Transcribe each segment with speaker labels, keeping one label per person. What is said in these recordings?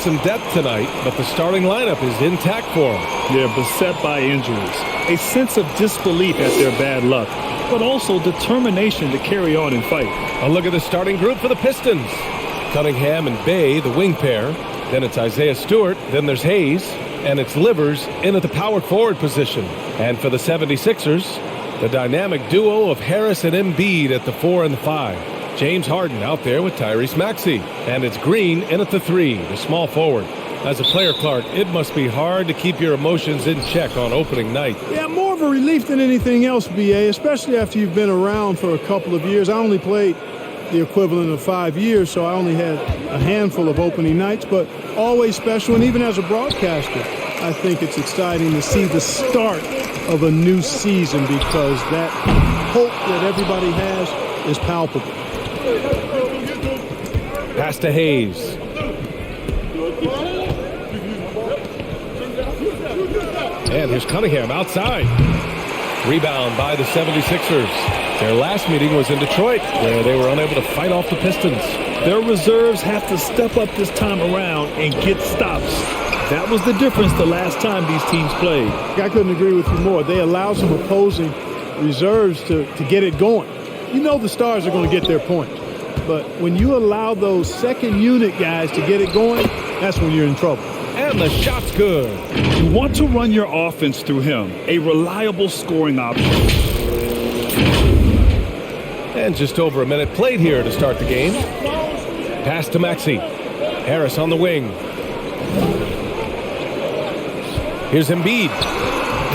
Speaker 1: some depth tonight, but the starting lineup is intact for them.
Speaker 2: They're beset by injuries, a sense of disbelief at their bad luck, but also determination to carry on and fight.
Speaker 1: A look at the starting group for the Pistons. Cunningham and Bay, the wing pair. Then it's Isaiah Stewart. Then there's Hayes. And it's Livers in at the power forward position. And for the 76ers, the dynamic duo of Harris and Embiid at the 4 and the 5. James Harden out there with Tyrese Maxey. And it's Green in at the 3, the small forward. As a player, Clark, it must be hard to keep your emotions in check on opening night.
Speaker 3: Yeah, more of a relief than anything else, BA, especially after you've been around for a couple of years. I only played the equivalent of 5 years, so I only had a handful of opening nights, but always special. And even as a broadcaster, I think it's exciting to see the start of a new season because that hope that everybody has is palpable.
Speaker 1: Pass to Hayes. And here's Cunningham outside. Rebound by the 76ers. Their last meeting was in Detroit, where they were unable to fight off the Pistons.
Speaker 2: Their reserves have to step up this time around and get stops. That was the difference the last time these teams played.
Speaker 3: I couldn't agree with you more. They allowed some opposing reserves to get it going. You know the stars are going to get their point. But when you allow those second unit guys to get it going, that's when you're in trouble.
Speaker 1: And the shot's good.
Speaker 2: You want to run your offense through him, a reliable scoring option.
Speaker 1: And just over a minute played here to start the game. Pass to Maxey. Harris on the wing. Here's Embiid.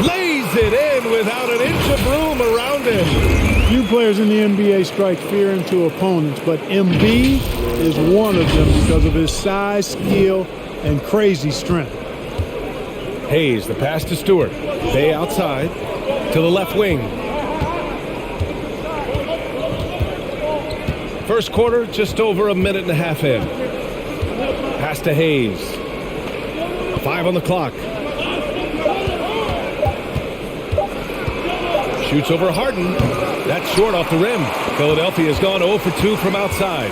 Speaker 1: Lays it in without an inch of room around him.
Speaker 3: Few players in the NBA strike fear into opponents, but Embiid is one of them because of his size, skill, and crazy strength.
Speaker 1: Hayes, the pass to Stewart. Bay outside to the left wing. First quarter, just over a minute and a half in. Pass to Hayes. 5 on the clock. Shoots over Harden. That's short off the rim. Philadelphia's gone 0 for 2 from outside.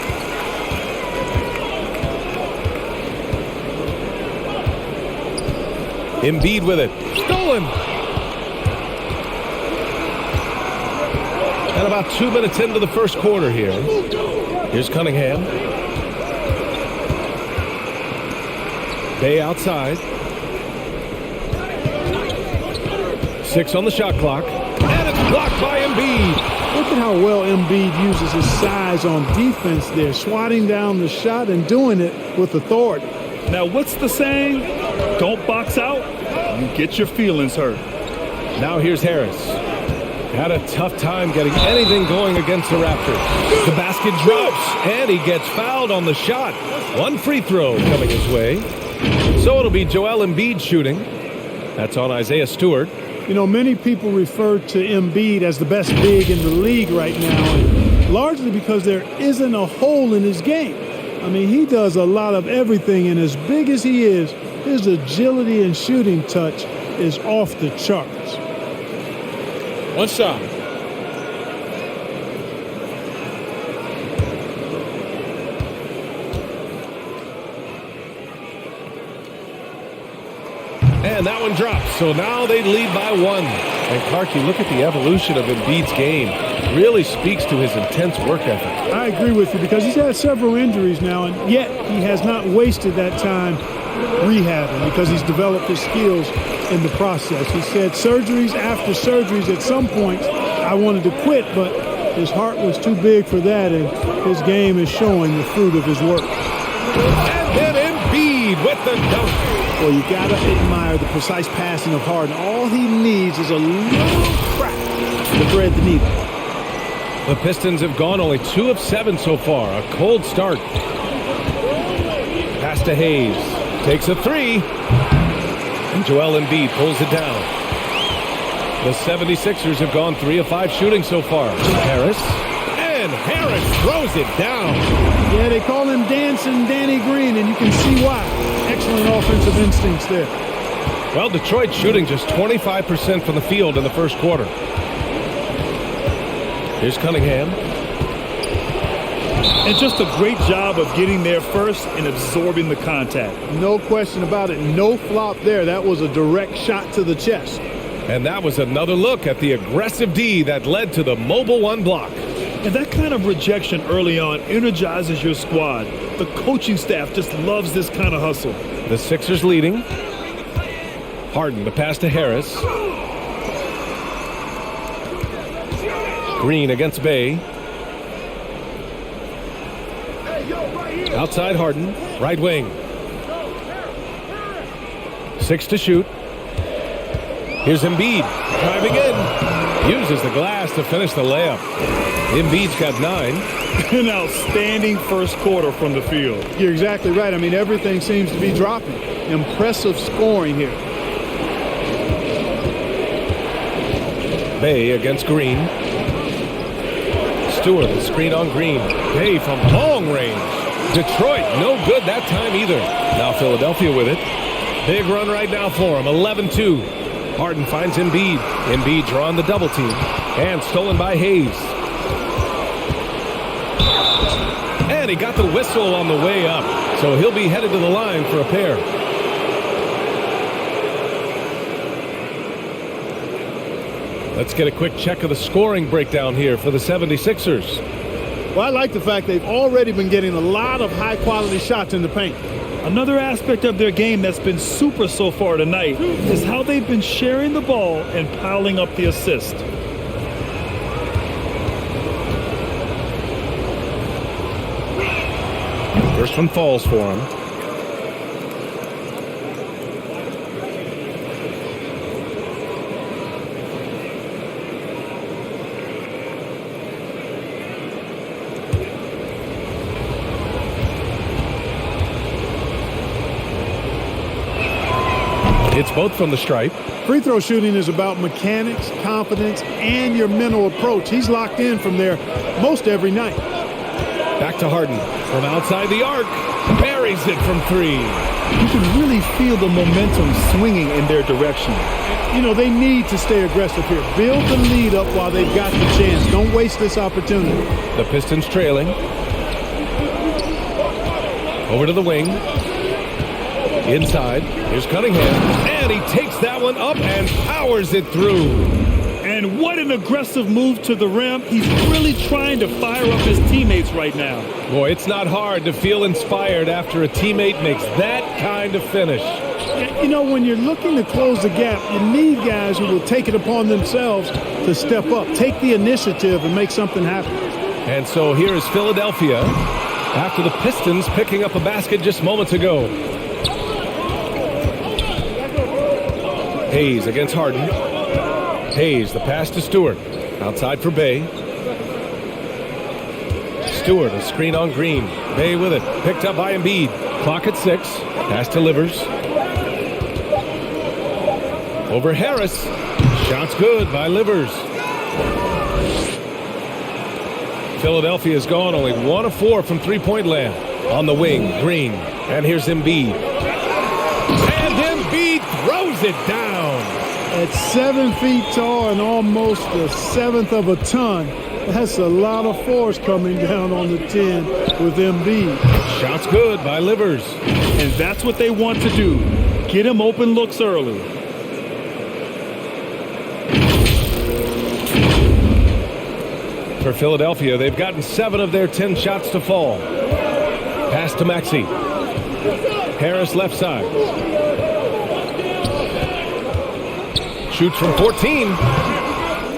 Speaker 1: Embiid with it. Stolen. And about 2 minutes into the first quarter here. Here's Cunningham. Bay outside. 6 on the shot clock. And it's blocked by Embiid.
Speaker 3: Look at how well Embiid uses his size on defense there, swatting down the shot and doing it with authority.
Speaker 2: Now, what's the saying? Don't box out, you get your feelings hurt.
Speaker 1: Now here's Harris. Had a tough time getting anything going against the Raptors. The basket drops, and he gets fouled on the shot. One free throw coming his way. So it'll be Joel Embiid shooting. That's on Isaiah Stewart.
Speaker 3: You know, many people refer to Embiid as the best big in the league right now, and largely because there isn't a hole in his game. I mean, he does a lot of everything, and as big as he is, his agility and shooting touch is off the charts.
Speaker 4: One shot.
Speaker 1: And that one drops. So now they lead by 1. And Clark, you look at the evolution of Embiid's game. Really speaks to his intense work ethic.
Speaker 3: I agree with you because he's had several injuries now, and yet he has not wasted that time rehabbing because he's developed his skills in the process. He said surgeries after surgeries at some point I wanted to quit, but his heart was too big for that, and his game is showing the fruit of his work.
Speaker 1: And then Embiid with the dunk.
Speaker 3: Well, you got to admire the precise passing of Harden. All he needs is a little crack to thread the needle.
Speaker 1: The Pistons have gone only 2 of 7 so far. A cold start. Pass to Hayes. Takes a 3. And Joel Embiid pulls it down. The 76ers have gone 3 of 5 shooting so far. Harris. And Harris throws it down.
Speaker 3: Yeah, they call him Dancing Danny Green, and you can see why. Excellent offensive instincts there.
Speaker 1: Well, Detroit shooting just 25% from the field in the first quarter. Here's Cunningham.
Speaker 2: And just a great job of getting there first and absorbing the contact.
Speaker 3: No question about it. No flop there. That was a direct shot to the chest.
Speaker 1: And that was another look at the aggressive D that led to the mobile one block.
Speaker 2: And that kind of rejection early on energizes your squad. The coaching staff just loves this kind of hustle.
Speaker 1: The Sixers leading. Harden, the pass to Harris. Green against Bay. Outside Harden, right wing. 6 to shoot. Here's Embiid, driving in. Uses the glass to finish the layup. Embiid's got 9.
Speaker 2: An outstanding first quarter from the field.
Speaker 3: You're exactly right. I mean, everything seems to be dropping. Impressive scoring here.
Speaker 1: Bay against Green. Stewart, the screen on Green. Bay from long range. Detroit, no good that time either. Now Philadelphia with it. Big run right now for him, 11-2. Harden finds Embiid. Embiid drawing the double team. And stolen by Hayes. And he got the whistle on the way up. So he'll be headed to the line for a pair. Let's get a quick check of the scoring breakdown here for the 76ers.
Speaker 3: Well, I like the fact they've already been getting a lot of high-quality shots in the paint.
Speaker 2: Another aspect of their game that's been super so far tonight is how they've been sharing the ball and piling up the assist.
Speaker 1: First one falls for him. It's both from the stripe.
Speaker 3: Free throw shooting is about mechanics, confidence, and your mental approach. He's locked in from there most every night.
Speaker 1: Back to Harden from outside the arc. Buries it from 3.
Speaker 2: You can really feel the momentum swinging in their direction.
Speaker 3: You know, they need to stay aggressive here. Build the lead up while they've got the chance. Don't waste this opportunity.
Speaker 1: The Pistons trailing. Over to the wing. Inside. Here's Cunningham. And he takes that one up and powers it through.
Speaker 2: And what an aggressive move to the rim. He's really trying to fire up his teammates right now.
Speaker 1: Boy, it's not hard to feel inspired after a teammate makes that kind of finish.
Speaker 3: You know, when you're looking to close the gap, you need guys who will take it upon themselves to step up, take the initiative, and make something happen.
Speaker 1: And so here is Philadelphia after the Pistons picking up a basket just moments ago. Hayes against Harden. Hayes, the pass to Stewart. Outside for Bay. Stewart, a screen on Green. Bay with it. Picked up by Embiid. Clock at 6. Pass to Livers. Over Harris. Shot's good by Livers. Philadelphia's gone only 1 of 4 from three-point land. On the wing, Green. And here's Embiid. And Embiid throws it down.
Speaker 3: At 7 feet tall and almost a seventh of a ton, that's a lot of force coming down on the 10 with Embiid.
Speaker 1: Shot's good by Livers.
Speaker 2: And that's what they want to do. Get him open looks early.
Speaker 1: For Philadelphia, they've gotten 7 of their 10 shots to fall. Pass to Maxey. Harris left side. Shoots from 14.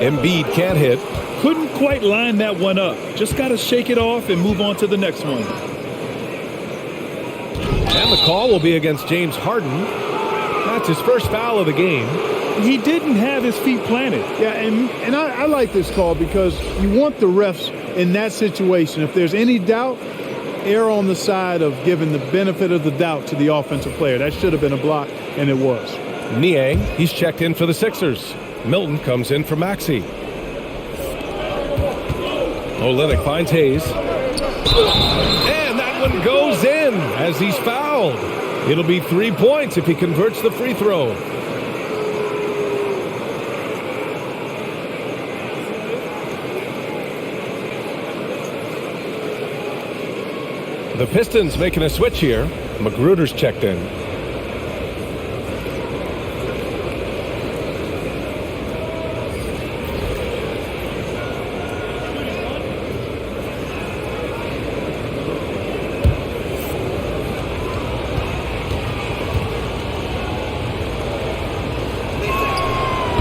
Speaker 1: Embiid can't hit.
Speaker 2: Couldn't quite line that one up. Just got to shake it off and move on to the next one.
Speaker 1: And the call will be against James Harden. That's his first foul of the game.
Speaker 2: He didn't have his feet planted.
Speaker 3: Yeah, and I like this call because you want the refs in that situation. If there's any doubt, err on the side of giving the benefit of the doubt to the offensive player. That should have been a block, and it was.
Speaker 1: Niang, he's checked in for the Sixers. Milton comes in for Maxey. Olynyk finds Hayes. And that one goes in as he's fouled. It'll be 3 points if he converts the free throw. The Pistons making a switch here. Magruder's checked in.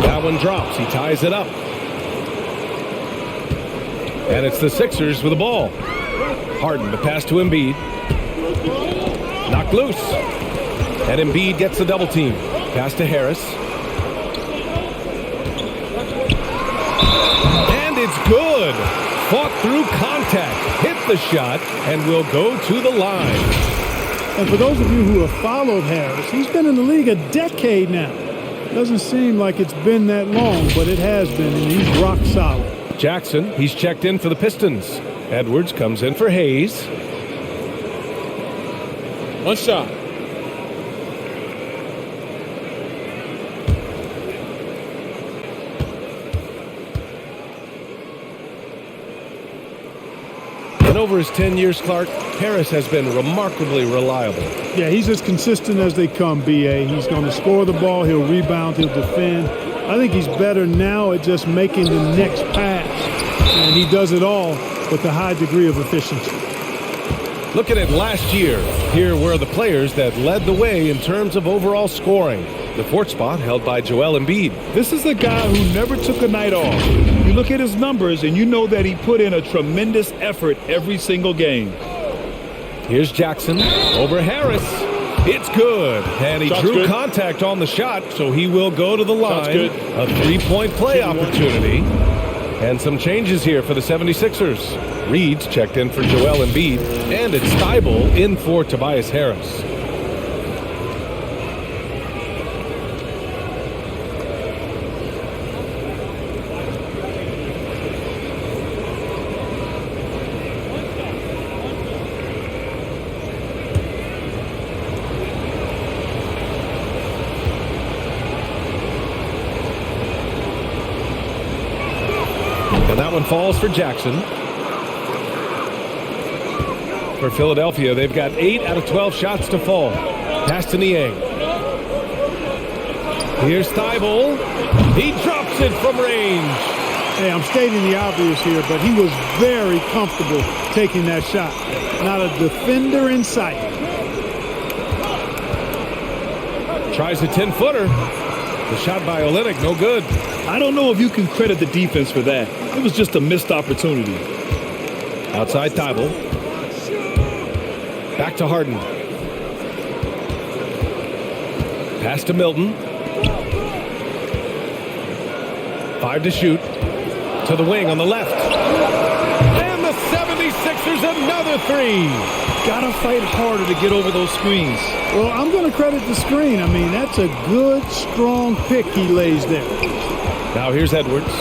Speaker 1: That one drops. He ties it up. And it's the Sixers with the ball. Harden, the pass to Embiid. Knocked loose. And Embiid gets the double team. Pass to Harris. And it's good. Fought through contact. Hit the shot and will go to the line.
Speaker 3: And for those of you who have followed Harris, he's been in the league a decade now. Doesn't seem like it's been that long, but it has been, and he's rock solid.
Speaker 1: Jackson, he's checked in for the Pistons. Edwards comes in for Hayes.
Speaker 4: One shot.
Speaker 1: And over his 10 years, Clark, Harris has been remarkably reliable.
Speaker 3: Yeah, he's as consistent as they come, B.A. He's going to score the ball, he'll rebound, he'll defend. I think he's better now at just making the next pass. And he does it all with a high degree of efficiency.
Speaker 1: Look at it last year. Here were the players that led the way in terms of overall scoring. The fourth spot held by Joel Embiid.
Speaker 2: This is a guy who never took a night off. You look at his numbers and you know that he put in a tremendous effort every single game.
Speaker 1: Here's Jackson over Harris. It's good. And he drew contact on the shot, so he will go to the line. A three-point play opportunity. And some changes here for the 76ers. Reed's checked in for Joel Embiid. And it's Steibel in for Tobias Harris. And that one falls for Jackson. For Philadelphia, they've got 8 out of 12 shots to fall. Pass to Niang. Here's Steibel. He drops it from range.
Speaker 3: Hey, I'm stating the obvious here, but he was very comfortable taking that shot. Not a defender in sight.
Speaker 1: Tries a 10-footer. The shot by Olynyk, no good.
Speaker 2: I don't know if you can credit the defense for that. It was just a missed opportunity.
Speaker 1: Outside Steibel. Back to Harden. Pass to Milton. 5 to shoot. To the wing on the left. And the 76ers another three.
Speaker 2: Gotta fight harder to get over those screens.
Speaker 3: Well, I'm going to credit the screen. I mean, that's a good, strong pick he lays there.
Speaker 1: Now here's Edwards.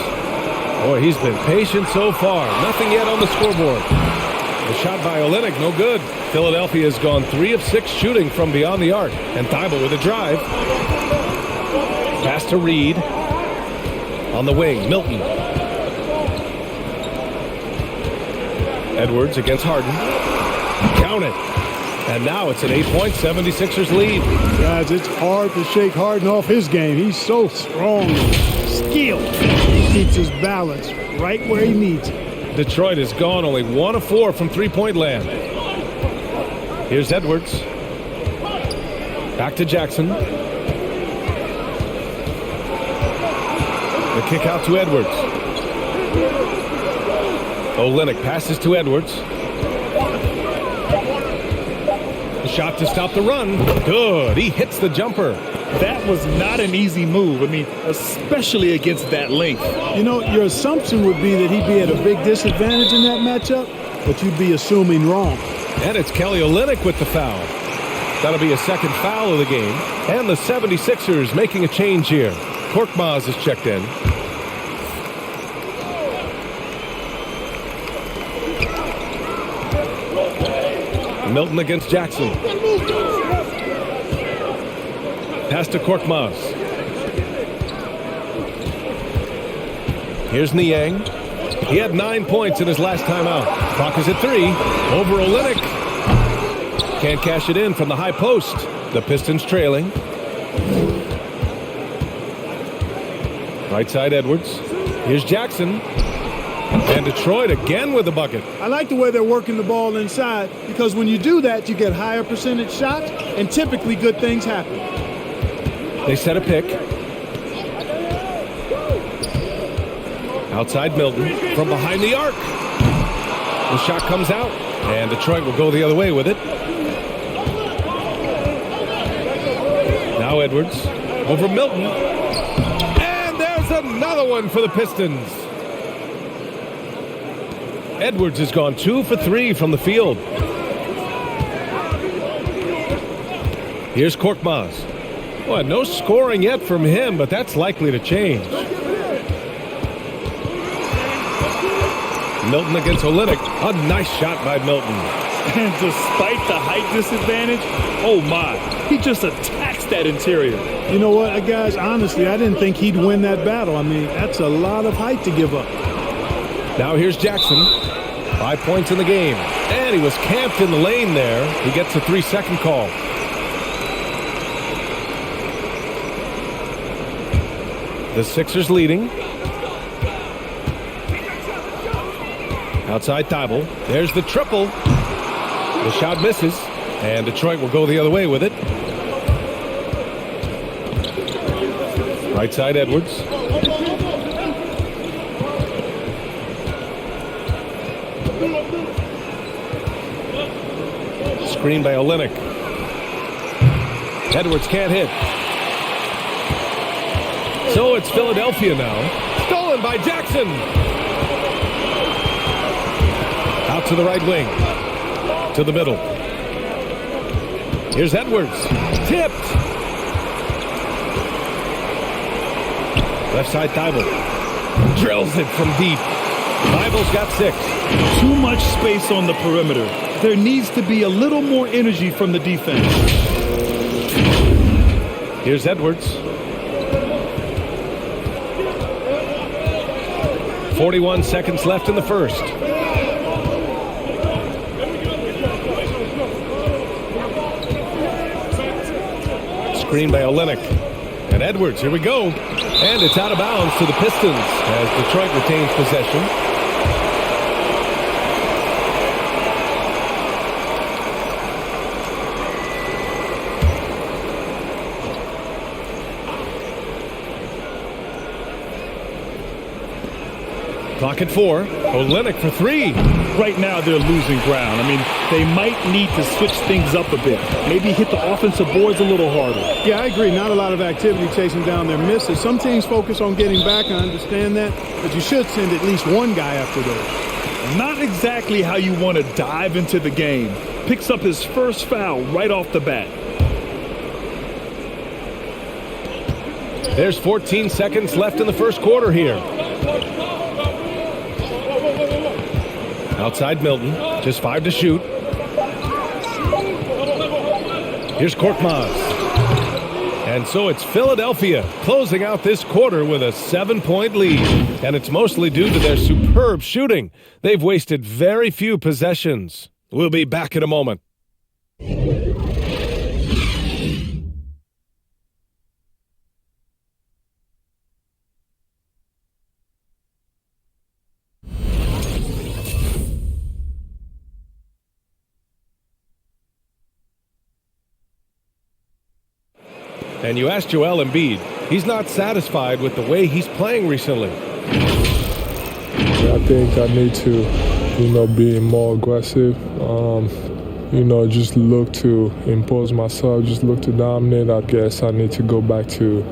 Speaker 1: Boy, he's been patient so far. Nothing yet on the scoreboard. The shot by Olynyk, no good. Philadelphia has gone 3 of 6 shooting from beyond the arc. And Thibault with a drive. Pass to Reed. On the wing, Milton. Edwards against Harden. Count it. And now it's an 8-point 76ers lead.
Speaker 3: Guys, it's hard to shake Harden off his game. He's so strong and skilled. He keeps his balance right where he needs it.
Speaker 1: Detroit has gone only 1 of 4 from three-point land. Here's Edwards. Back to Jackson. The kick out to Edwards. Olynyk passes to Edwards. The shot to stop the run. Good. He hits the jumper.
Speaker 2: That was not an easy move. I mean, especially against that length.
Speaker 3: You know, your assumption would be that he'd be at a big disadvantage in that matchup, but you'd be assuming wrong.
Speaker 1: And it's Kelly Olynyk with the foul. That'll be a second foul of the game. And the 76ers making a change here. Korkmaz is checked in. Milton against Jackson. Pass to Korkmaz. Here's Niang. He had 9 points in his last time out. Clock is at 3. Over Olynyk. Can't cash it in from the high post. The Pistons trailing. Right side Edwards. Here's Jackson. And Detroit again with the bucket.
Speaker 3: I like the way they're working the ball inside because when you do that, you get higher percentage shots, and typically good things happen.
Speaker 1: They set a pick. Outside Milton from behind the arc. The shot comes out, and Detroit will go the other way with it. Now Edwards over Milton. And there's another one for the Pistons. Edwards has gone 2 for 3 from the field. Here's Korkmaz. Well, no scoring yet from him, but that's likely to change. Milton against Olynyk. A nice shot by Milton.
Speaker 2: And despite the height disadvantage, oh my, he just attacks that interior.
Speaker 3: You know what, guys, honestly, I didn't think he'd win that battle. I mean, that's a lot of height to give up.
Speaker 1: Now here's Jackson. 5 points in the game. And he was camped in the lane there. He gets a 3-second call. The Sixers leading. Outside Thibault. There's the triple. The shot misses. And Detroit will go the other way with it. Right side Edwards. Screen by Olynyk. Edwards can't hit. So it's Philadelphia now. Stolen by Jackson. Out to the right wing. To the middle. Here's Edwards. Tipped. Left side Thibault. Drills it from deep. Thibault's got 6.
Speaker 2: Too much space on the perimeter. There needs to be a little more energy from the defense.
Speaker 1: Here's Edwards. 41 seconds left in the first. Screen by Olynyk. And Edwards, here we go. And it's out of bounds to the Pistons as Detroit retains possession. Clock at 4. Olynyk for 3.
Speaker 2: Right now they're losing ground. I mean, they might need to switch things up a bit. Maybe hit the offensive boards a little harder.
Speaker 3: Yeah, I agree. Not a lot of activity chasing down their misses. Some teams focus on getting back. I understand that. But you should send at least one guy after those.
Speaker 2: Not exactly how you want to dive into the game. Picks up his first foul right off the bat.
Speaker 1: There's 14 seconds left in the first quarter here. Outside Milton, just 5 to shoot. Here's Korkmaz. And so it's Philadelphia closing out this quarter with a 7-point lead. And it's mostly due to their superb shooting. They've wasted very few possessions. We'll be back in a moment. And you asked Joel Embiid. He's not satisfied with the way he's playing recently.
Speaker 5: I think I need to, be more aggressive. Just look to impose myself, just look to dominate. I guess I need to go back to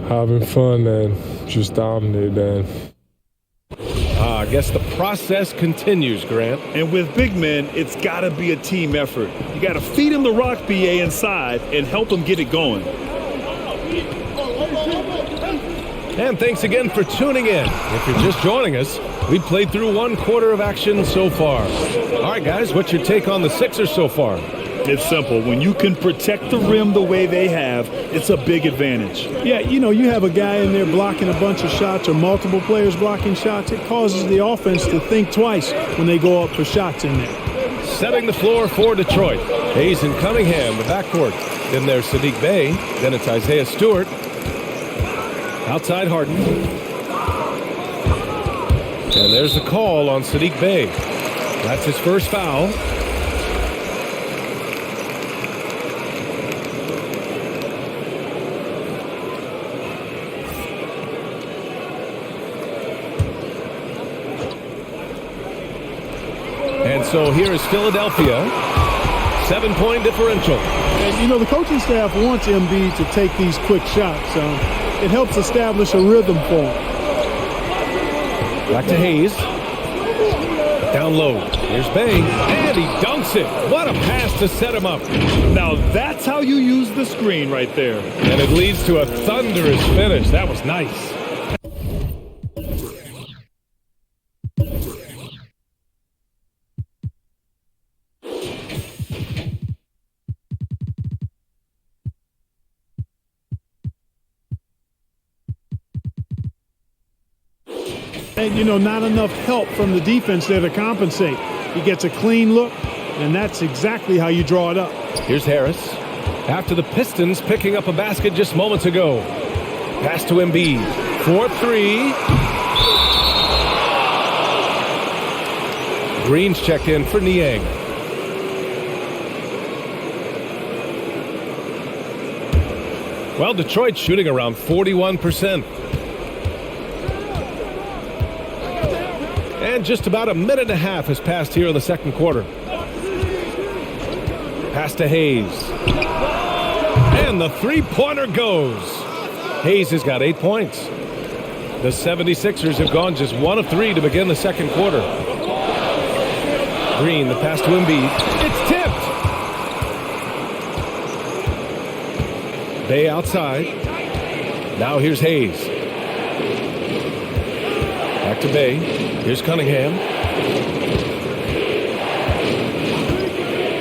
Speaker 5: having fun and just dominate.
Speaker 1: I guess the process continues, Grant.
Speaker 2: And with big men, it's got to be a team effort. You got to feed him the rock, BA, inside and help him get it going.
Speaker 1: And thanks again for tuning in. If you're just joining us, we've played through 1 quarter of action so far. All right, guys, what's your take on the Sixers so far?
Speaker 2: It's simple. When you can protect the rim the way they have, it's a big advantage.
Speaker 3: Yeah, you have a guy in there blocking a bunch of shots or multiple players blocking shots. It causes the offense to think twice when they go up for shots in there.
Speaker 1: Setting the floor for Detroit. Hayes and Cunningham, the backcourt. Then there's Sadiq Bey. Then it's Isaiah Stewart. Outside Harden. And there's the call on Sadiq Bey. That's his first foul. And so here is Philadelphia. 7-point differential.
Speaker 3: And, you know, the coaching staff wants Embiid to take these quick shots. It helps establish a rhythm for him.
Speaker 1: Back to Hayes. Down low. Here's Bey. And he dunks it. What a pass to set him up.
Speaker 2: Now that's how you use the screen right there.
Speaker 1: And it leads to a thunderous finish. That was nice.
Speaker 3: And, you know, not enough help from the defense there to compensate. He gets a clean look, and that's exactly how you draw it up.
Speaker 1: Here's Harris. After the Pistons picking up a basket just moments ago. Pass to Embiid. 4-3. Green's checked in for Niang. Well, Detroit shooting around 41%. And just about a minute and a half has passed here in the second quarter. Pass to Hayes. And the three-pointer goes. Hayes has got 8 points. The 76ers have gone just 1 of 3 to begin the second quarter. Green, the pass to Embiid. It's tipped. Bey outside. Now here's Hayes. Back to Bey. Here's Cunningham.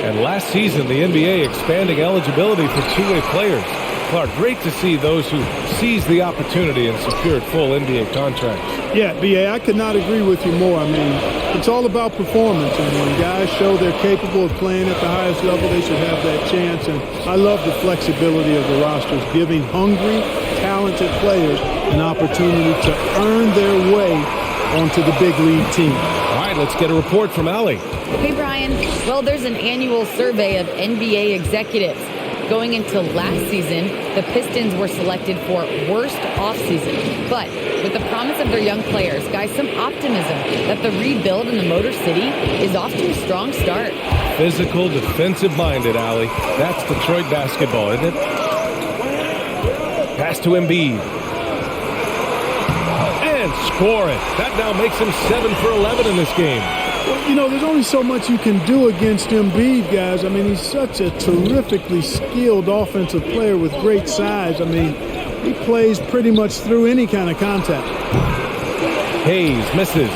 Speaker 1: And last season, the NBA expanding eligibility for two-way players. Clark, great to see those who seized the opportunity and secured full NBA contracts.
Speaker 3: Yeah, B.A., I could not agree with you more. I mean, it's all about performance. And when guys show they're capable of playing at the highest level, they should have that chance. And I love the flexibility of the rosters, giving hungry, talented players an opportunity to earn their way onto the big league team.
Speaker 1: All right, let's get a report from Allie.
Speaker 6: Hey, Brian. Well, there's an annual survey of NBA executives. Going into last season, the Pistons were selected for worst offseason. But with the promise of their young players, guys, some optimism that the rebuild in the Motor City is off to a strong start.
Speaker 1: Physical, defensive-minded, Allie. That's Detroit basketball, isn't it? Pass to Embiid. And score it. That now makes him 7 for 11 in this game.
Speaker 3: Well, you know, there's only so much you can do against Embiid, guys. I mean, he's such a terrifically skilled offensive player with great size. I mean, he plays pretty much through any kind of contact.
Speaker 1: Hayes misses.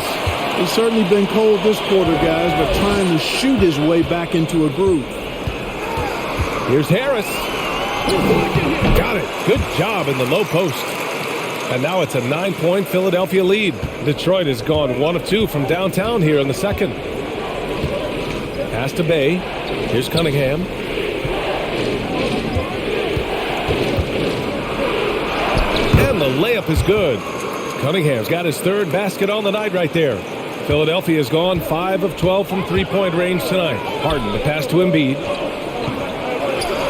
Speaker 3: He's certainly been cold this quarter, guys, but trying to shoot his way back into a groove.
Speaker 1: Here's Harris. Got it. Good job in the low post. And now it's a 9-point Philadelphia lead. Detroit has gone 1 of 2 from downtown here in the second. Pass to Bey. Here's Cunningham. And the layup is good. Cunningham's got his third basket on the night right there. Philadelphia has gone 5 of 12 from three-point range tonight. Harden, the pass to Embiid.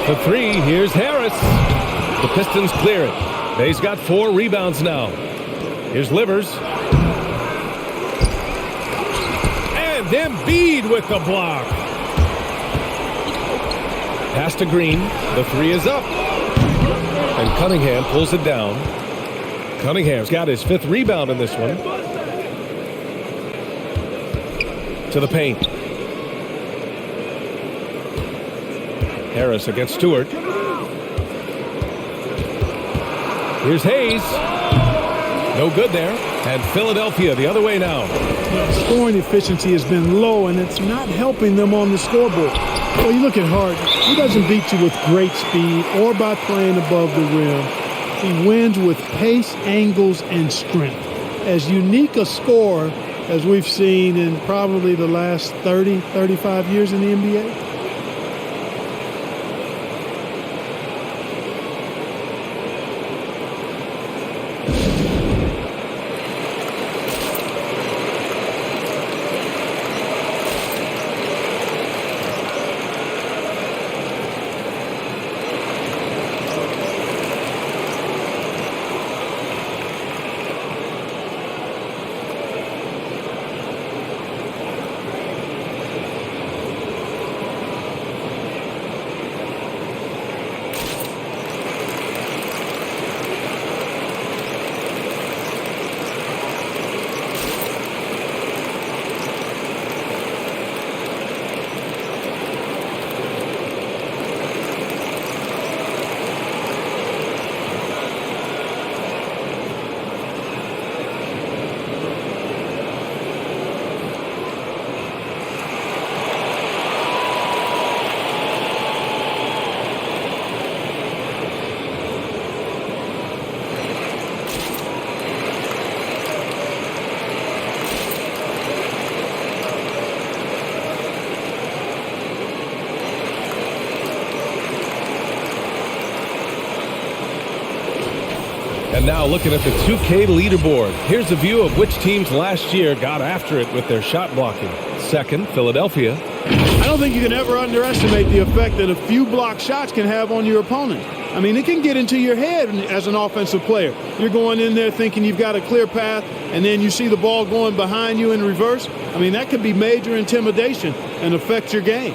Speaker 1: For 3, here's Harris. The Pistons clear it. Bay's got 4 rebounds now. Here's Livers. And Embiid with the block. Pass to Green. The 3 is up. And Cunningham pulls it down. Cunningham's got his 5th rebound in this one. To the paint. Harris against Stewart. Here's Hayes. No good there. And Philadelphia the other way now.
Speaker 3: Scoring efficiency has been low, and it's not helping them on the scoreboard. Well, you look at Harden. He doesn't beat you with great speed or by playing above the rim. He wins with pace, angles, and strength. As unique a scorer as we've seen in probably the last 30, 35 years in the NBA.
Speaker 1: And now looking at the 2K leaderboard. Here's a view of which teams last year got after it with their shot blocking. Second, Philadelphia.
Speaker 3: I don't think you can ever underestimate the effect that a few blocked shots can have on your opponent. I mean, it can get into your head as an offensive player. You're going in there thinking you've got a clear path, and then you see the ball going behind you in reverse. I mean, that could be major intimidation and affect your game.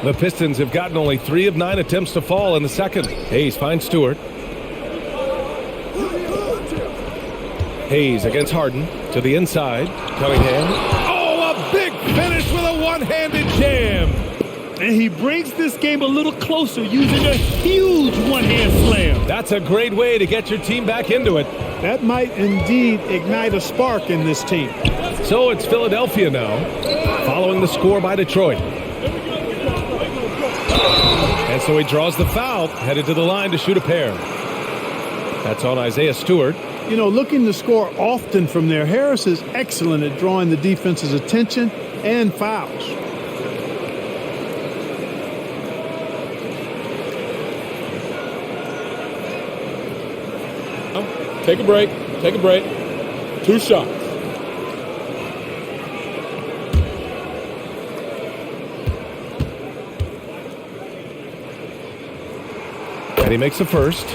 Speaker 1: The Pistons have gotten only 3 of 9 attempts to fall in the second. Hayes finds Stewart. Hayes against Harden to the inside. Cunningham. Oh, a big finish with a one-handed jam.
Speaker 2: And he brings this game a little closer using a huge one-hand slam.
Speaker 1: That's a great way to get your team back into it.
Speaker 3: That might indeed ignite a spark in this team.
Speaker 1: So it's Philadelphia now, following the score by Detroit. And so he draws the foul, headed to the line to shoot a pair. That's on Isaiah Stewart.
Speaker 3: You know, looking to score often from there, Harris is excellent at drawing the defense's attention and fouls.
Speaker 4: Take a break. Take a break. 2 shots.
Speaker 1: And he makes the first.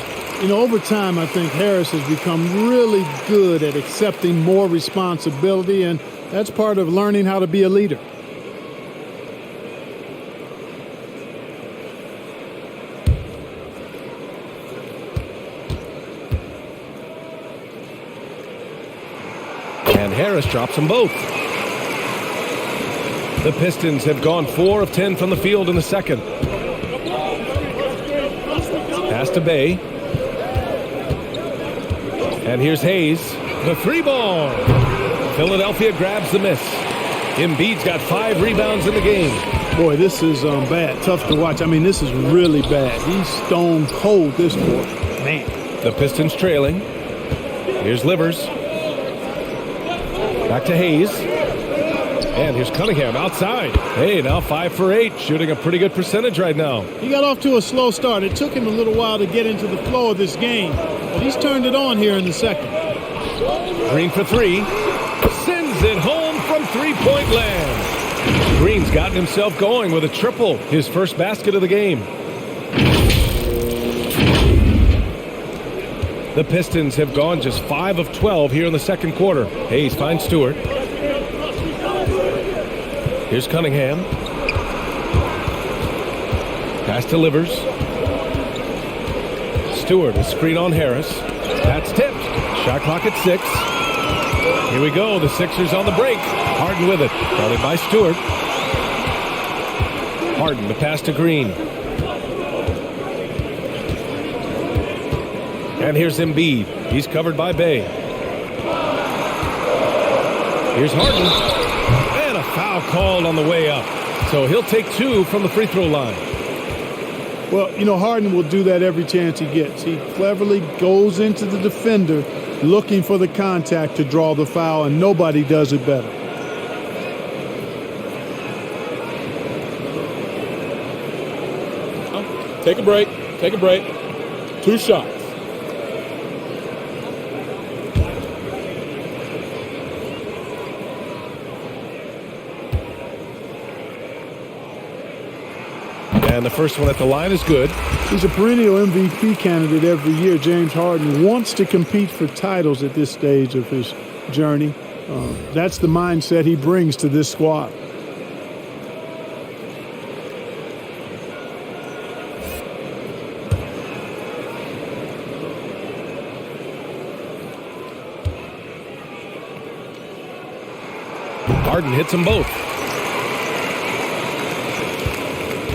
Speaker 3: You know, over time, I think Harris has become really good at accepting more responsibility, and that's part of learning how to be a leader.
Speaker 1: And Harris drops them both. The Pistons have gone 4 of 10 from the field in the second. Pass to Bay. And here's Hayes. The 3-ball. Philadelphia grabs the miss. Embiid's got 5 rebounds in the game.
Speaker 3: Boy, this is bad. Tough to watch. I mean, this is really bad. He's stone cold, this boy. Man.
Speaker 1: The Pistons trailing. Here's Livers. Back to Hayes. And here's Cunningham outside. Hey, now 5 for 8, shooting a pretty good percentage right now.
Speaker 3: He got off to a slow start. It took him a little while to get into the flow of this game, but he's turned it on here in the second.
Speaker 1: Green for 3. Sends it home from three-point land. Green's gotten himself going with a triple, his first basket of the game. The Pistons have gone just 5 of 12 here in the second quarter. Hayes finds Stewart. Here's Cunningham. Pass to Livers. Stewart, a screen on Harris. That's tipped. Shot clock at 6. Here we go. The Sixers on the break. Harden with it. Guarded by Stewart. Harden, the pass to Green. And here's Embiid. He's covered by Bay. Here's Harden. And a foul called on the way up. So he'll take 2 from the free throw line.
Speaker 3: Well, you know, Harden will do that every chance he gets. He cleverly goes into the defender looking for the contact to draw the foul, and nobody does it better.
Speaker 4: Take a break. Take a break. 2 shots.
Speaker 1: And the first one at the line is good.
Speaker 3: He's a perennial MVP candidate every year. James Harden wants to compete for titles at this stage of his journey. That's the mindset he brings to this squad.
Speaker 1: Harden hits them both.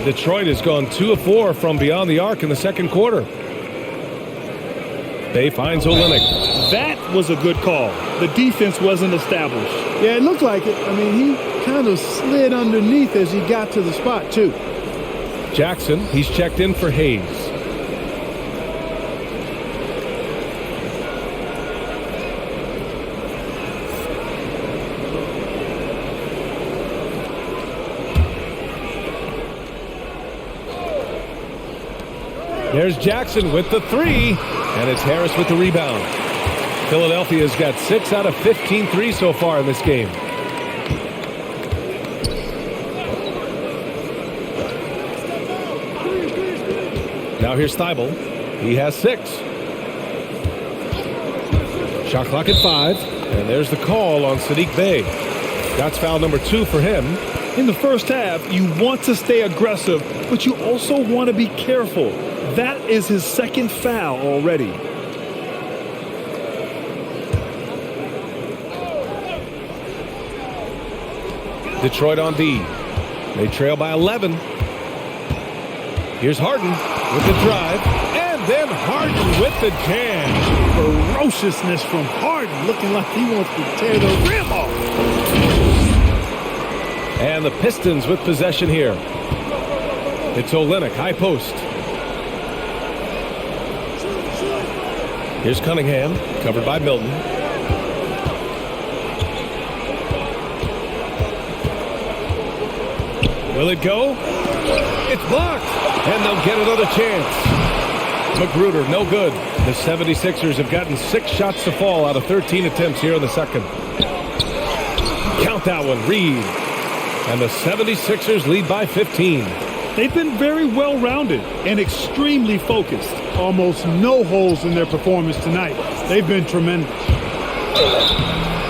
Speaker 1: Detroit has gone 2 of 4 from beyond the arc in the second quarter. Bay finds Olynyk.
Speaker 2: That was a good call. The defense wasn't established.
Speaker 3: Yeah, it looked like it. I mean, he kind of slid underneath as he got to the spot, too.
Speaker 1: Jackson, he's checked in for Hayes. There's Jackson with the three, and it's Harris with the rebound. Philadelphia's got 6 out of 15 threes so far in this game. Now here's Thibault. He has 6. Shot clock at 5, and there's the call on Saddiq Bey. That's foul number 2 for him.
Speaker 2: In the first half, you want to stay aggressive, but you also want to be careful. That is his second foul already.
Speaker 1: Detroit on D. They trail by 11. Here's Harden with the drive, and then Harden with the jam.
Speaker 3: Ferociousness from Harden, looking like he wants to tear the rim off.
Speaker 1: And the Pistons with possession here. It's Olynyk, high post. Here's Cunningham, covered by Milton. Will it go? It's blocked, and they'll get another chance. Magruder, no good. The 76ers have gotten 6 shots to fall out of 13 attempts here in the second. Count that one, Reed. And the 76ers lead by 15.
Speaker 2: They've been very well-rounded and extremely focused.
Speaker 3: Almost no holes in their performance tonight. They've been tremendous.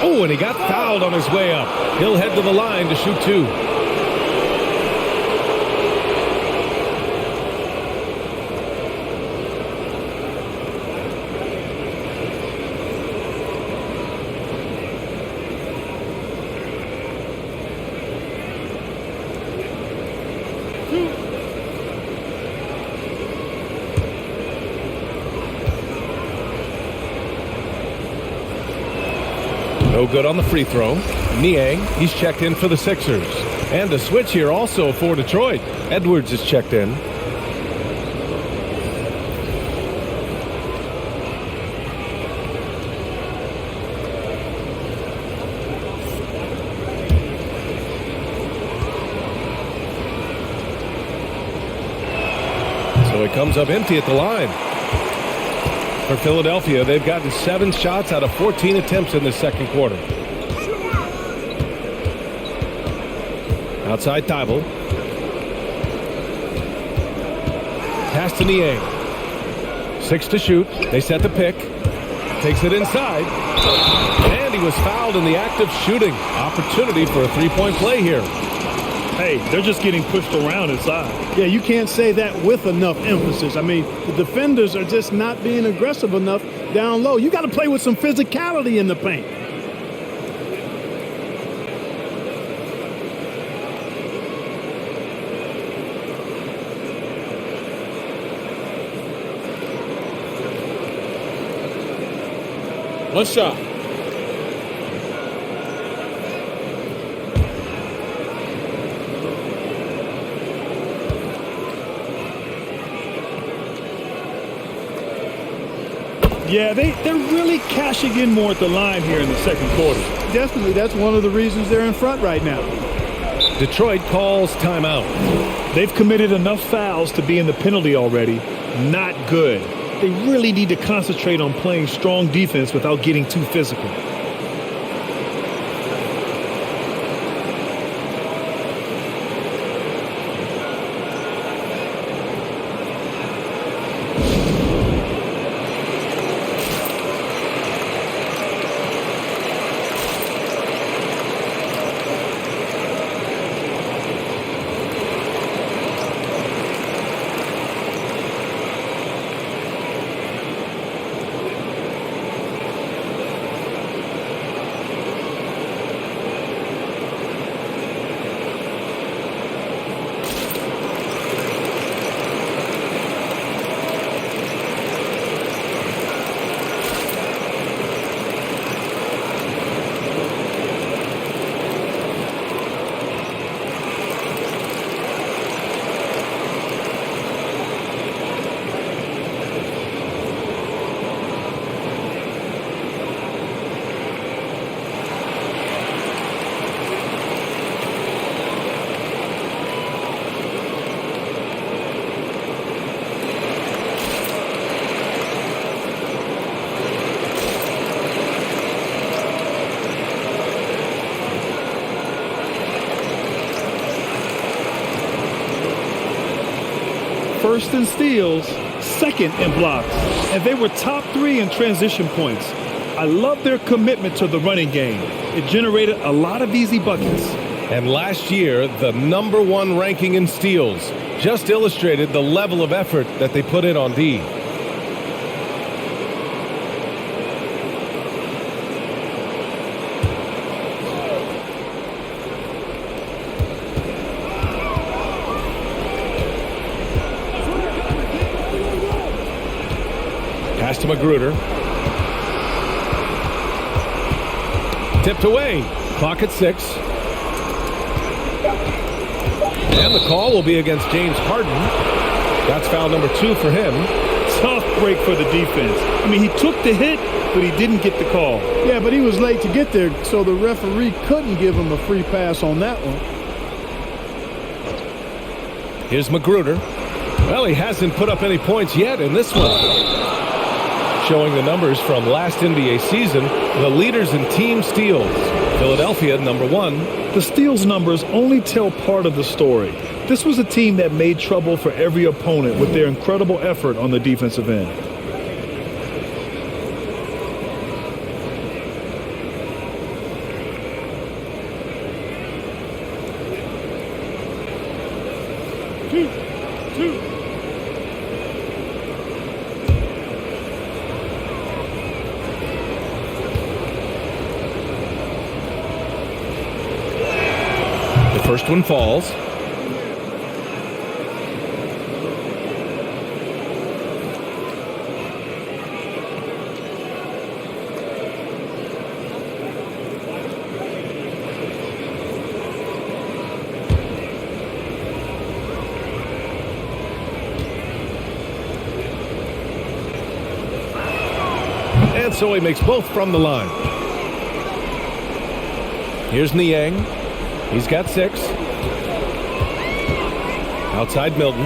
Speaker 1: Oh, and he got fouled on his way up. He'll head to the line to shoot 2. No good on the free throw. Niang, he's checked in for the Sixers. And a switch here also for Detroit. Edwards is checked in. So it comes up empty at the line. For Philadelphia, they've gotten 7 shots out of 14 attempts in the second quarter. Outside Thibault. Pass to Niang. 6 to shoot. They set the pick. Takes it inside. And he was fouled in the act of shooting. Opportunity for a 3-point play here.
Speaker 2: Hey, they're just getting pushed around inside.
Speaker 3: Yeah, you can't say that with enough emphasis. I mean, the defenders are just not being aggressive enough down low. You got to play with some physicality in the paint.
Speaker 4: One shot.
Speaker 2: Yeah, they're really cashing in more at the line here in the second quarter.
Speaker 3: Definitely, that's one of the reasons they're in front right now.
Speaker 1: Detroit calls timeout.
Speaker 2: They've committed enough fouls to be in the penalty already. Not good. They really need to concentrate on playing strong defense without getting too physical. first in steals, second in blocks, and they were top 3 in transition points. I love their commitment to the running game. It generated a lot of easy buckets.
Speaker 1: And last year, the #1 ranking in steals just illustrated the level of effort that they put in on D. Pass to Magruder. Tipped away. Clock at 6. And the call will be against James Harden. That's foul number 2 for him.
Speaker 2: Tough break for the defense. I mean, he took the hit, but he didn't get the call.
Speaker 3: Yeah, but he was late to get there, so the referee couldn't give him a free pass on that one.
Speaker 1: Here's Magruder. Well, he hasn't put up any points yet in this one. Showing the numbers from last NBA season, the leaders in team steals. Philadelphia, #1.
Speaker 2: The steals numbers only tell part of the story. This was a team that made trouble for every opponent with their incredible effort on the defensive end.
Speaker 1: First one falls. And so he makes both from the line. Here's Niang. He's got 6. Outside Milton.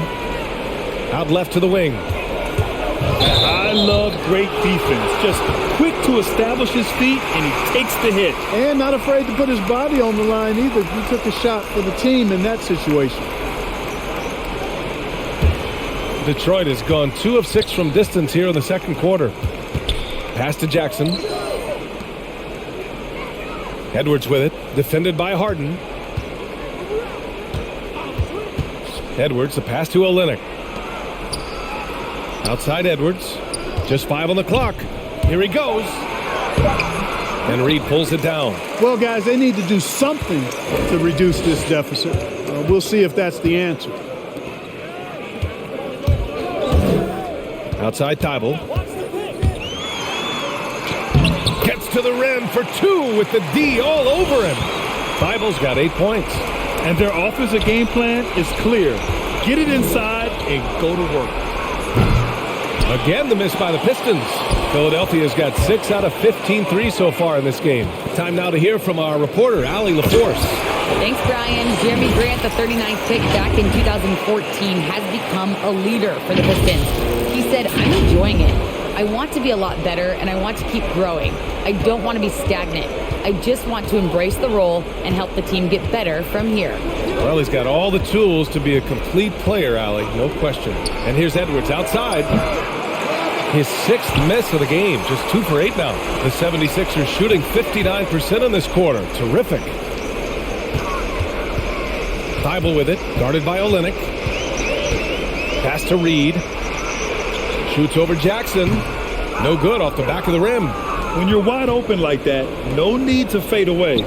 Speaker 1: Out left to the wing.
Speaker 2: I love great defense. Just quick to establish his feet, and he takes the hit.
Speaker 3: And not afraid to put his body on the line either. He took a shot for the team in that situation.
Speaker 1: Detroit has gone 2 of 6 from distance here in the second quarter. Pass to Jackson. Edwards with it. Defended by Harden. Edwards, the pass to Olynyk. Outside Edwards. Just 5 on the clock. Here he goes. And Reed pulls it down.
Speaker 3: Well, guys, they need to do something to reduce this deficit. We'll see if that's the answer.
Speaker 1: Outside Thibault. Gets to the rim for 2 with the D all over him. Thibault's got 8 points.
Speaker 2: And their offensive game plan is clear. Get it inside and go to work.
Speaker 1: Again, the miss by the Pistons. Philadelphia's got 6 out of 15 threes so far in this game. Time now to hear from our reporter, Allie LaForce.
Speaker 6: Thanks, Brian. Jeremy Grant, the 39th pick back in 2014, has become a leader for the Pistons. He said, "I'm enjoying it. I want to be a lot better, and I want to keep growing. I don't want to be stagnant. I just want to embrace the role and help the team get better from here."
Speaker 1: Well, he's got all the tools to be a complete player, Allie, no question. And here's Edwards outside. His 6th miss of the game, just 2 for 8 now. The 76ers shooting 59% in this quarter. Terrific. Thibault with it, guarded by Olynyk. Pass to Reed. Shoots over Jackson. No good off the back of the rim.
Speaker 2: When you're wide open like that, no need to fade away.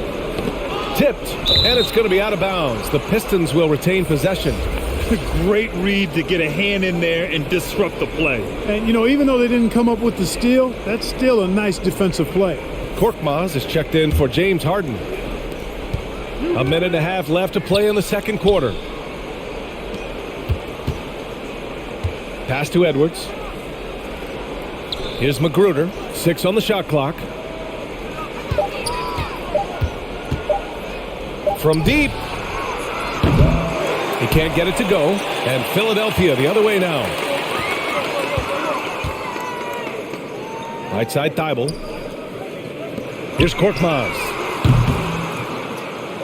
Speaker 1: Tipped, and it's going to be out of bounds. The Pistons will retain possession.
Speaker 2: Great read to get a hand in there and disrupt the play.
Speaker 3: And, you know, even though they didn't come up with the steal, that's still a nice defensive play.
Speaker 1: Korkmaz is checked in for James Harden. A minute and a half left to play in the second quarter. Pass to Edwards. Here's Magruder. 6 on the shot clock. From deep. He can't get it to go. And Philadelphia the other way now. Right side Thibault. Here's Korkmaz.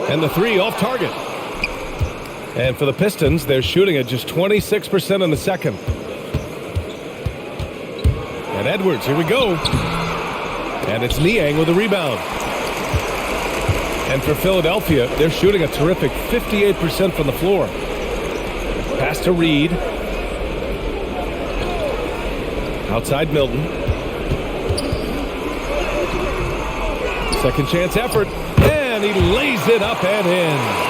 Speaker 1: And the 3 off target. And for the Pistons, they're shooting at just 26% in the second. And Edwards, here we go. And it's Niang with the rebound. And for Philadelphia, they're shooting a terrific 58% from the floor. Pass to Reed. Outside Milton. Second chance effort. And he lays it up and in.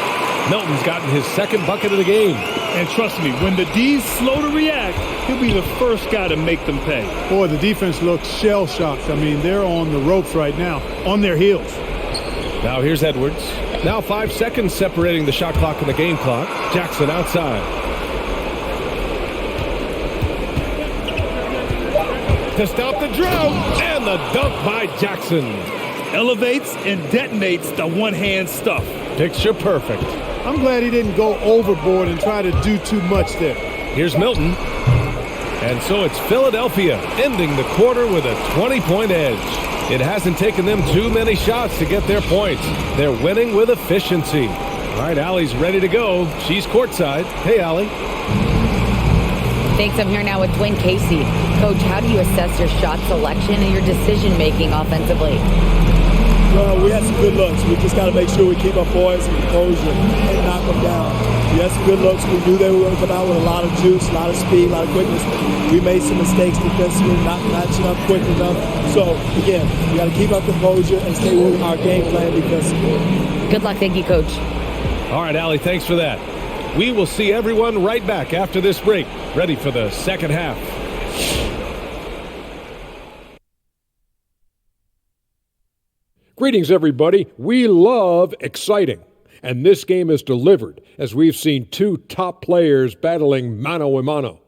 Speaker 1: Milton's gotten his second bucket of the game.
Speaker 2: And trust me, when the D's slow to react, he'll be the first guy to make them pay.
Speaker 3: Boy, the defense looks shell-shocked. I mean, they're on the ropes right now, on their heels.
Speaker 1: Now here's Edwards. Now 5 seconds separating the shot clock and the game clock. Jackson outside. To stop the drought, and the dunk by Jackson.
Speaker 2: Elevates and detonates the one-hand stuff.
Speaker 1: Picture perfect.
Speaker 3: I'm glad he didn't go overboard and try to do too much there.
Speaker 1: Here's Milton. And so it's Philadelphia ending the quarter with a 20-point edge. It hasn't taken them too many shots to get their points. They're winning with efficiency. All right, Allie's ready to go. She's courtside. Hey, Allie.
Speaker 6: Thanks. I'm here now with Dwayne Casey. Coach, how do you assess your shot selection and your decision-making offensively?
Speaker 7: Well, we had some good looks. We just got to make sure we keep our poise and composure and knock them down. We had some good looks. We knew they were going to come out with a lot of juice, a lot of speed, a lot of quickness. We made some mistakes defensively, not matching up quick enough. So, again, we got to keep our composure and stay with our game plan defensively.
Speaker 6: Good luck. Thank you, Coach.
Speaker 1: All right, Allie, thanks for that. We will see everyone right back after this break, ready for the second half.
Speaker 8: Greetings, everybody. We love exciting, and this game is delivered as we've seen two top players battling mano a mano.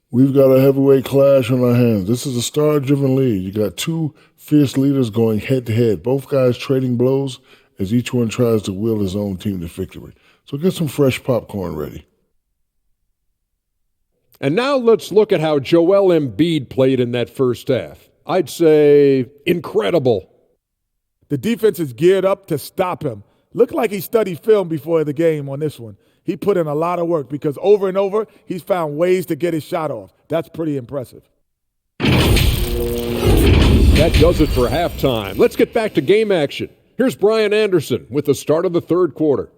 Speaker 9: We've got a heavyweight clash on our hands. This is a star-driven league. You got two fierce leaders going head-to-head, both guys trading blows as each one tries to will his own team to victory. So get some fresh popcorn ready.
Speaker 8: And now let's look at how Joel Embiid played in that first half. I'd say incredible.
Speaker 10: The defense is geared up to stop him. Looked like he studied film before the game on this one. He put in a lot of work because over and over, he's found ways to get his shot off. That's pretty impressive.
Speaker 8: That does it for halftime. Let's get back to game action. Here's Brian Anderson with the start of the third quarter.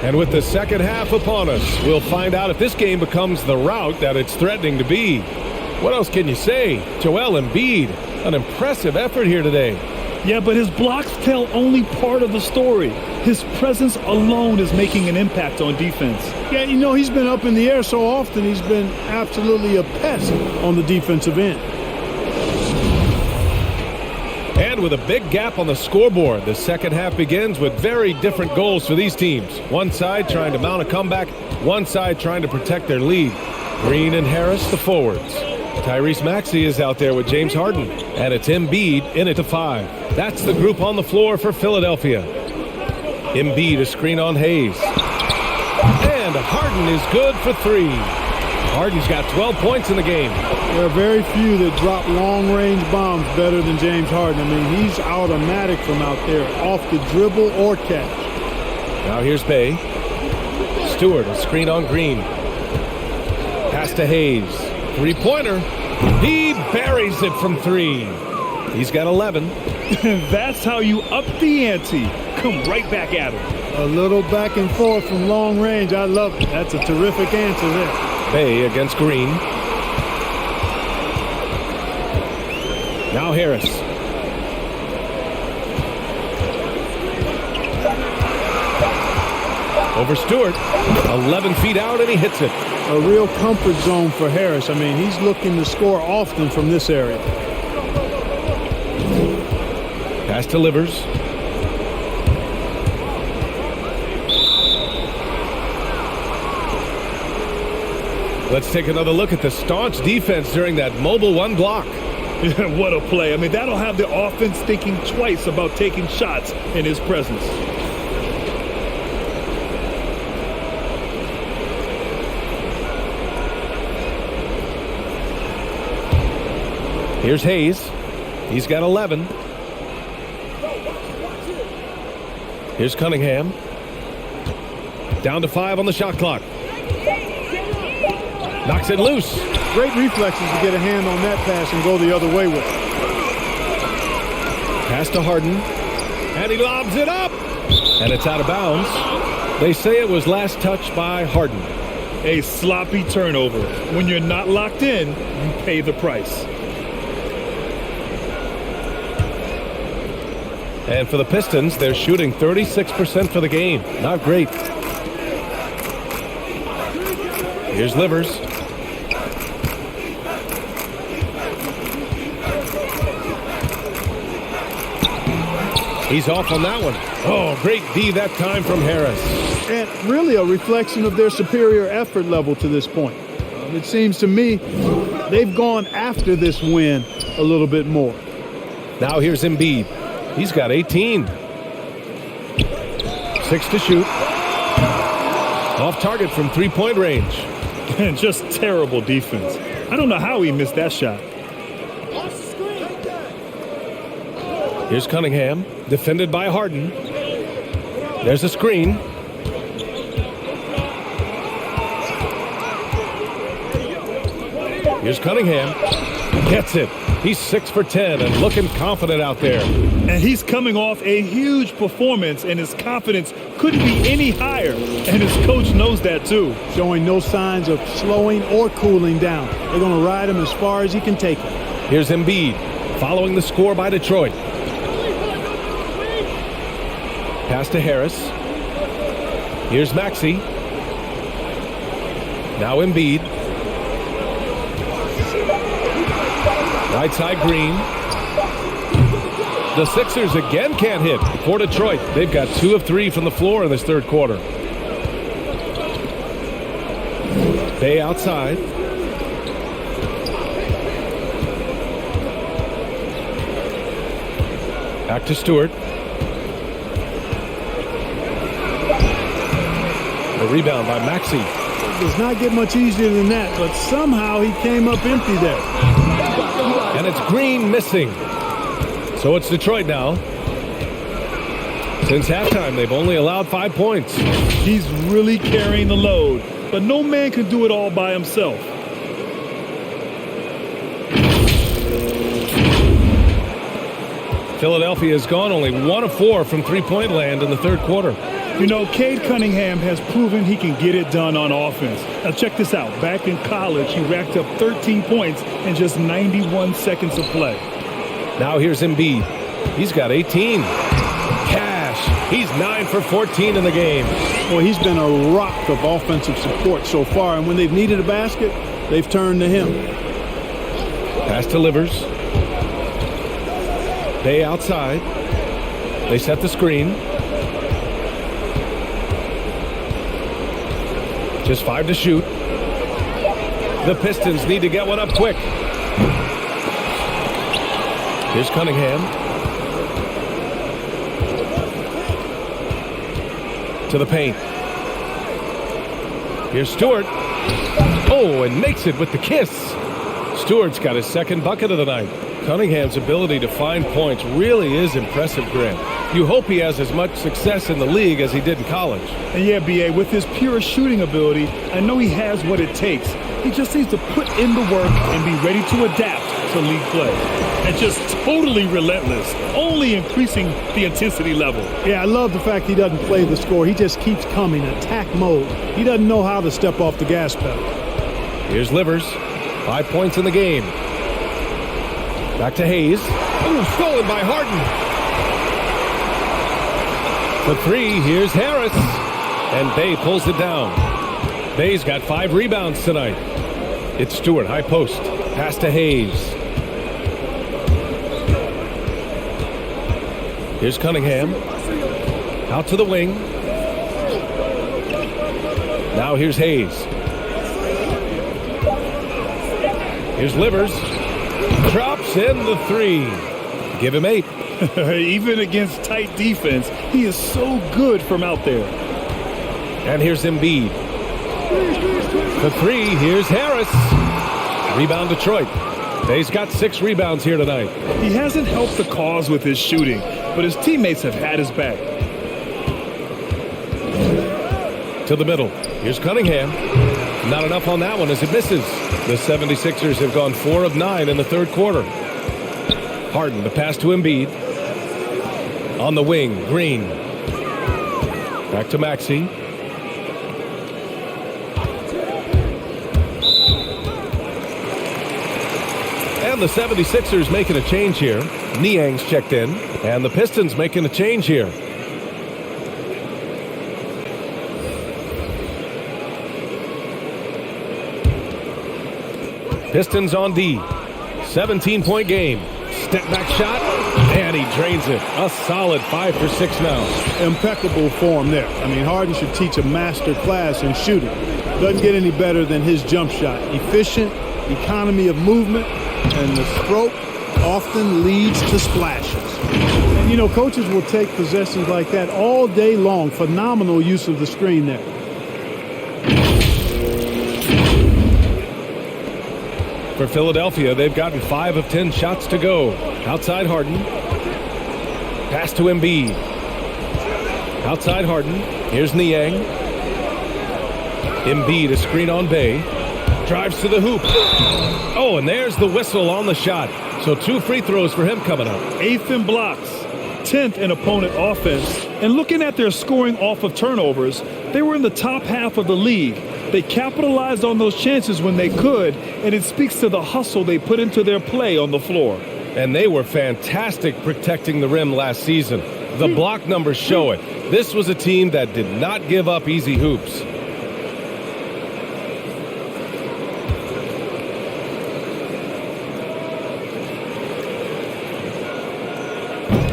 Speaker 1: And with the second half upon us, we'll find out if this game becomes the rout that it's threatening to be. What else can you say? Joel Embiid, an impressive effort here today.
Speaker 2: Yeah, but his blocks tell only part of the story. His presence alone is making an impact on defense.
Speaker 3: Yeah, you know, he's been up in the air so often, he's been absolutely a pest on the defensive end.
Speaker 1: And with a big gap on the scoreboard, the second half begins with very different goals for these teams. One side trying to mount a comeback, one side trying to protect their lead. Green and Harris, the forwards. Tyrese Maxey is out there with James Harden, and it's Embiid in it to 5. That's the group on the floor for Philadelphia. Embiid a screen on Hayes. And Harden is good for 3. Harden's got 12 points in the game.
Speaker 3: There are very few that drop long-range bombs better than James Harden. I mean, he's automatic from out there, off the dribble or catch.
Speaker 1: Now here's Bay. Stewart, a screen on Green. Pass to Hayes. Three-pointer. He buries it from 3. He's got 11.
Speaker 2: That's how you up the ante. Come right back at him.
Speaker 3: A little back and forth from long range. I love it. That's a terrific answer there.
Speaker 1: Bay against Green. Now Harris. Over Stewart. 11 feet out, and he hits it.
Speaker 3: A real comfort zone for Harris. I mean, he's looking to score often from this area.
Speaker 1: Pass delivers. Let's take another look at the staunch defense during that mobile 1 block.
Speaker 2: What a play. I mean, that'll have the offense thinking twice about taking shots in his presence.
Speaker 1: Here's Hayes. He's got 11. Here's Cunningham. Down to 5 on the shot clock. Knocks it loose.
Speaker 3: Great reflexes to get a hand on that pass and go the other way with it.
Speaker 1: Pass to Harden. And he lobs it up. And it's out of bounds. They say it was last touched by Harden.
Speaker 2: A sloppy turnover. When you're not locked in, you pay the price.
Speaker 1: And for the Pistons, they're shooting 36% for the game. Not great. Here's Livers. He's off on that one. Oh, great D that time from Harris.
Speaker 3: And really a reflection of their superior effort level to this point. It seems to me they've gone after this win a little bit more.
Speaker 1: Now here's Embiid. He's got 18. 6 to shoot. Off target from three-point range.
Speaker 2: And just terrible defense. I don't know how he missed that shot.
Speaker 1: Here's Cunningham, defended by Harden. There's a screen. Here's Cunningham. Gets it. He's 6 for 10 and looking confident out there.
Speaker 2: And he's coming off a huge performance, and his confidence couldn't be any higher. And his coach knows that too.
Speaker 3: Showing no signs of slowing or cooling down. They're going to ride him as far as he can take him.
Speaker 1: Here's Embiid, following the score by Detroit. Pass to Harris. Here's Maxey. Now Embiid. Right side Green. The Sixers again can't hit for Detroit. They've got 2 of 3 from the floor in this third quarter. Bay outside. Back to Stewart. The rebound by Maxey.
Speaker 3: Does not get much easier than that, but somehow he came up empty there.
Speaker 1: And it's Green missing. So it's Detroit now. Since halftime, they've only allowed 5 points.
Speaker 2: He's really carrying the load, but no man can do it all by himself.
Speaker 1: Philadelphia has gone only 1 of 4 from three-point land in the third quarter.
Speaker 2: You know, Cade Cunningham has proven he can get it done on offense. Now check this out. Back in college, he racked up 13 points in just 91 seconds of play.
Speaker 1: Now here's Embiid. He's got 18. Cash. He's 9 for 14 in the game.
Speaker 3: Well, he's been a rock of offensive support so far, and when they've needed a basket, they've turned to him.
Speaker 1: Pass to Livers. Bay outside. They set the screen. Just 5 to shoot. The Pistons need to get one up quick. Here's Cunningham. To the paint. Here's Stewart. Oh, and makes it with the kiss. Stewart's got his second bucket of the night. Cunningham's ability to find points really is impressive, Grant. You hope he has as much success in the league as he did in college.
Speaker 2: And yeah, B.A., with his pure shooting ability, I know he has what it takes. He just needs to put in the work and be ready to adapt to league play. And just totally relentless, only increasing the intensity level.
Speaker 3: Yeah, I love the fact he doesn't play the score. He just keeps coming, attack mode. He doesn't know how to step off the gas pedal.
Speaker 1: Here's Livers. 5 points in the game. Back to Hayes. Oh, stolen by Harden. For 3, here's Harris. And Bay pulls it down. Bay's got 5 rebounds tonight. It's Stewart, high post. Pass to Hayes. Here's Cunningham. Out to the wing. Now here's Hayes. Here's Livers. Drops in the 3. Give him 8.
Speaker 2: Even against tight defense, he is so good from out there.
Speaker 1: And here's Embiid. For 3, here's Harris. Rebound Detroit. He's got 6 rebounds here tonight.
Speaker 2: He hasn't helped the cause with his shooting, but his teammates have had his back.
Speaker 1: To the middle. Here's Cunningham. Not enough on that one as it misses. The 76ers have gone 4 of 9 in the third quarter. Harden, the pass to Embiid. On the wing, Green. Back to Maxey. And the 76ers making a change here. Niang's checked in. And the Pistons making a change here. Pistons on D. 17-point game. Step back shot. And he drains it. A solid 5 for 6 now.
Speaker 3: Impeccable form there. I mean, Harden should teach a master class in shooting. Doesn't get any better than his jump shot. Efficient, economy of movement, and the stroke often leads to splashes. And, you know, coaches will take possessions like that all day long. Phenomenal use of the screen there.
Speaker 1: For Philadelphia, they've gotten 5 of 10 shots to go. Outside Harden. Pass to Embiid. Outside Harden. Here's Niang. Embiid, a screen on Bay. Drives to the hoop. Oh, and there's the whistle on the shot. So 2 free throws for him coming up.
Speaker 2: 8th in blocks, 10th in opponent offense. And looking at their scoring off of turnovers, they were in the top half of the league. They capitalized on those chances when they could, and it speaks to the hustle they put into their play on the floor.
Speaker 1: And they were fantastic protecting the rim last season. The block numbers show it. This was a team that did not give up easy hoops.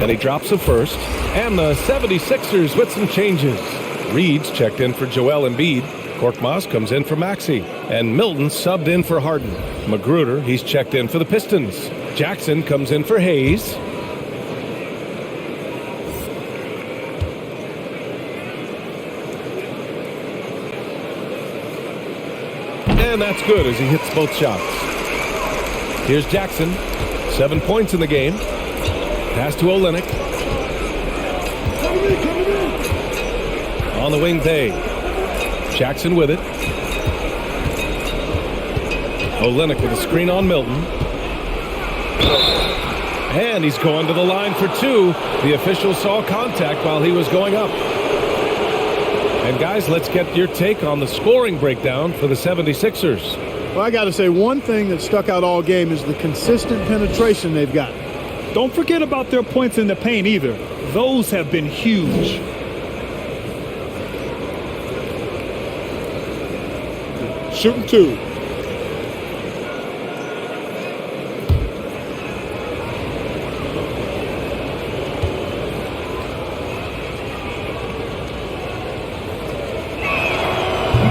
Speaker 1: And he drops the first. And the 76ers with some changes. Reed's checked in for Joel Embiid. Korkmaz comes in for Maxey. And Milton subbed in for Harden. Magruder, he's checked in for the Pistons. Jackson comes in for Hayes. And that's good as he hits both shots. Here's Jackson. 7 points in the game. Pass to Olynyk. On the wing, Bay. Jackson with it. Olynyk with a screen on Milton. And he's going to the line for 2. The official saw contact while he was going up. And guys, let's get your take on the scoring breakdown for the 76ers.
Speaker 3: Well, I got to say, one thing that stuck out all game is the consistent penetration they've got.
Speaker 2: Don't forget about their points in the paint either. Those have been huge.
Speaker 10: Shooting 2.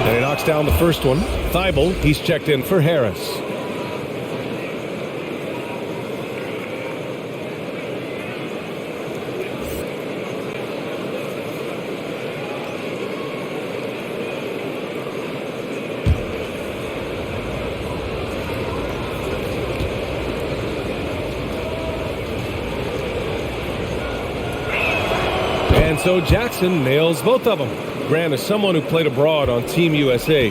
Speaker 1: And he knocks down the first one. Thibault, he's checked in for Harris. And so Jackson nails both of them. Grant, as someone who played abroad on Team USA,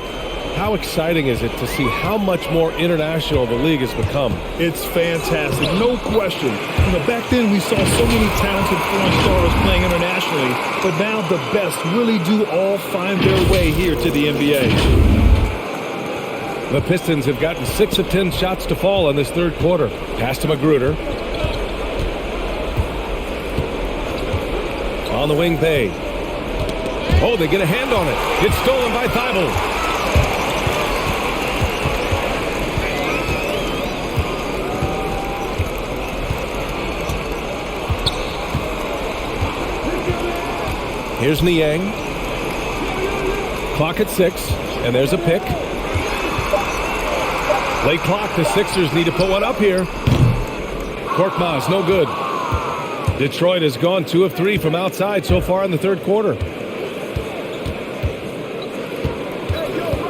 Speaker 1: how exciting is it to see how much more international the league has become?
Speaker 2: It's fantastic, no question. You know, back then we saw so many talented foreign stars playing internationally, but now the best really do all find their way here to the NBA.
Speaker 1: The Pistons have gotten 6 of 10 shots to fall in this third quarter. Pass to Magruder. On the wing, Bay. Oh, they get a hand on it. It's stolen by Thibault. Here's Niang. Clock at 6, and there's a pick. Late clock, the Sixers need to put one up here. Korkmaz, no good. Detroit has gone 2 of 3 from outside so far in the third quarter.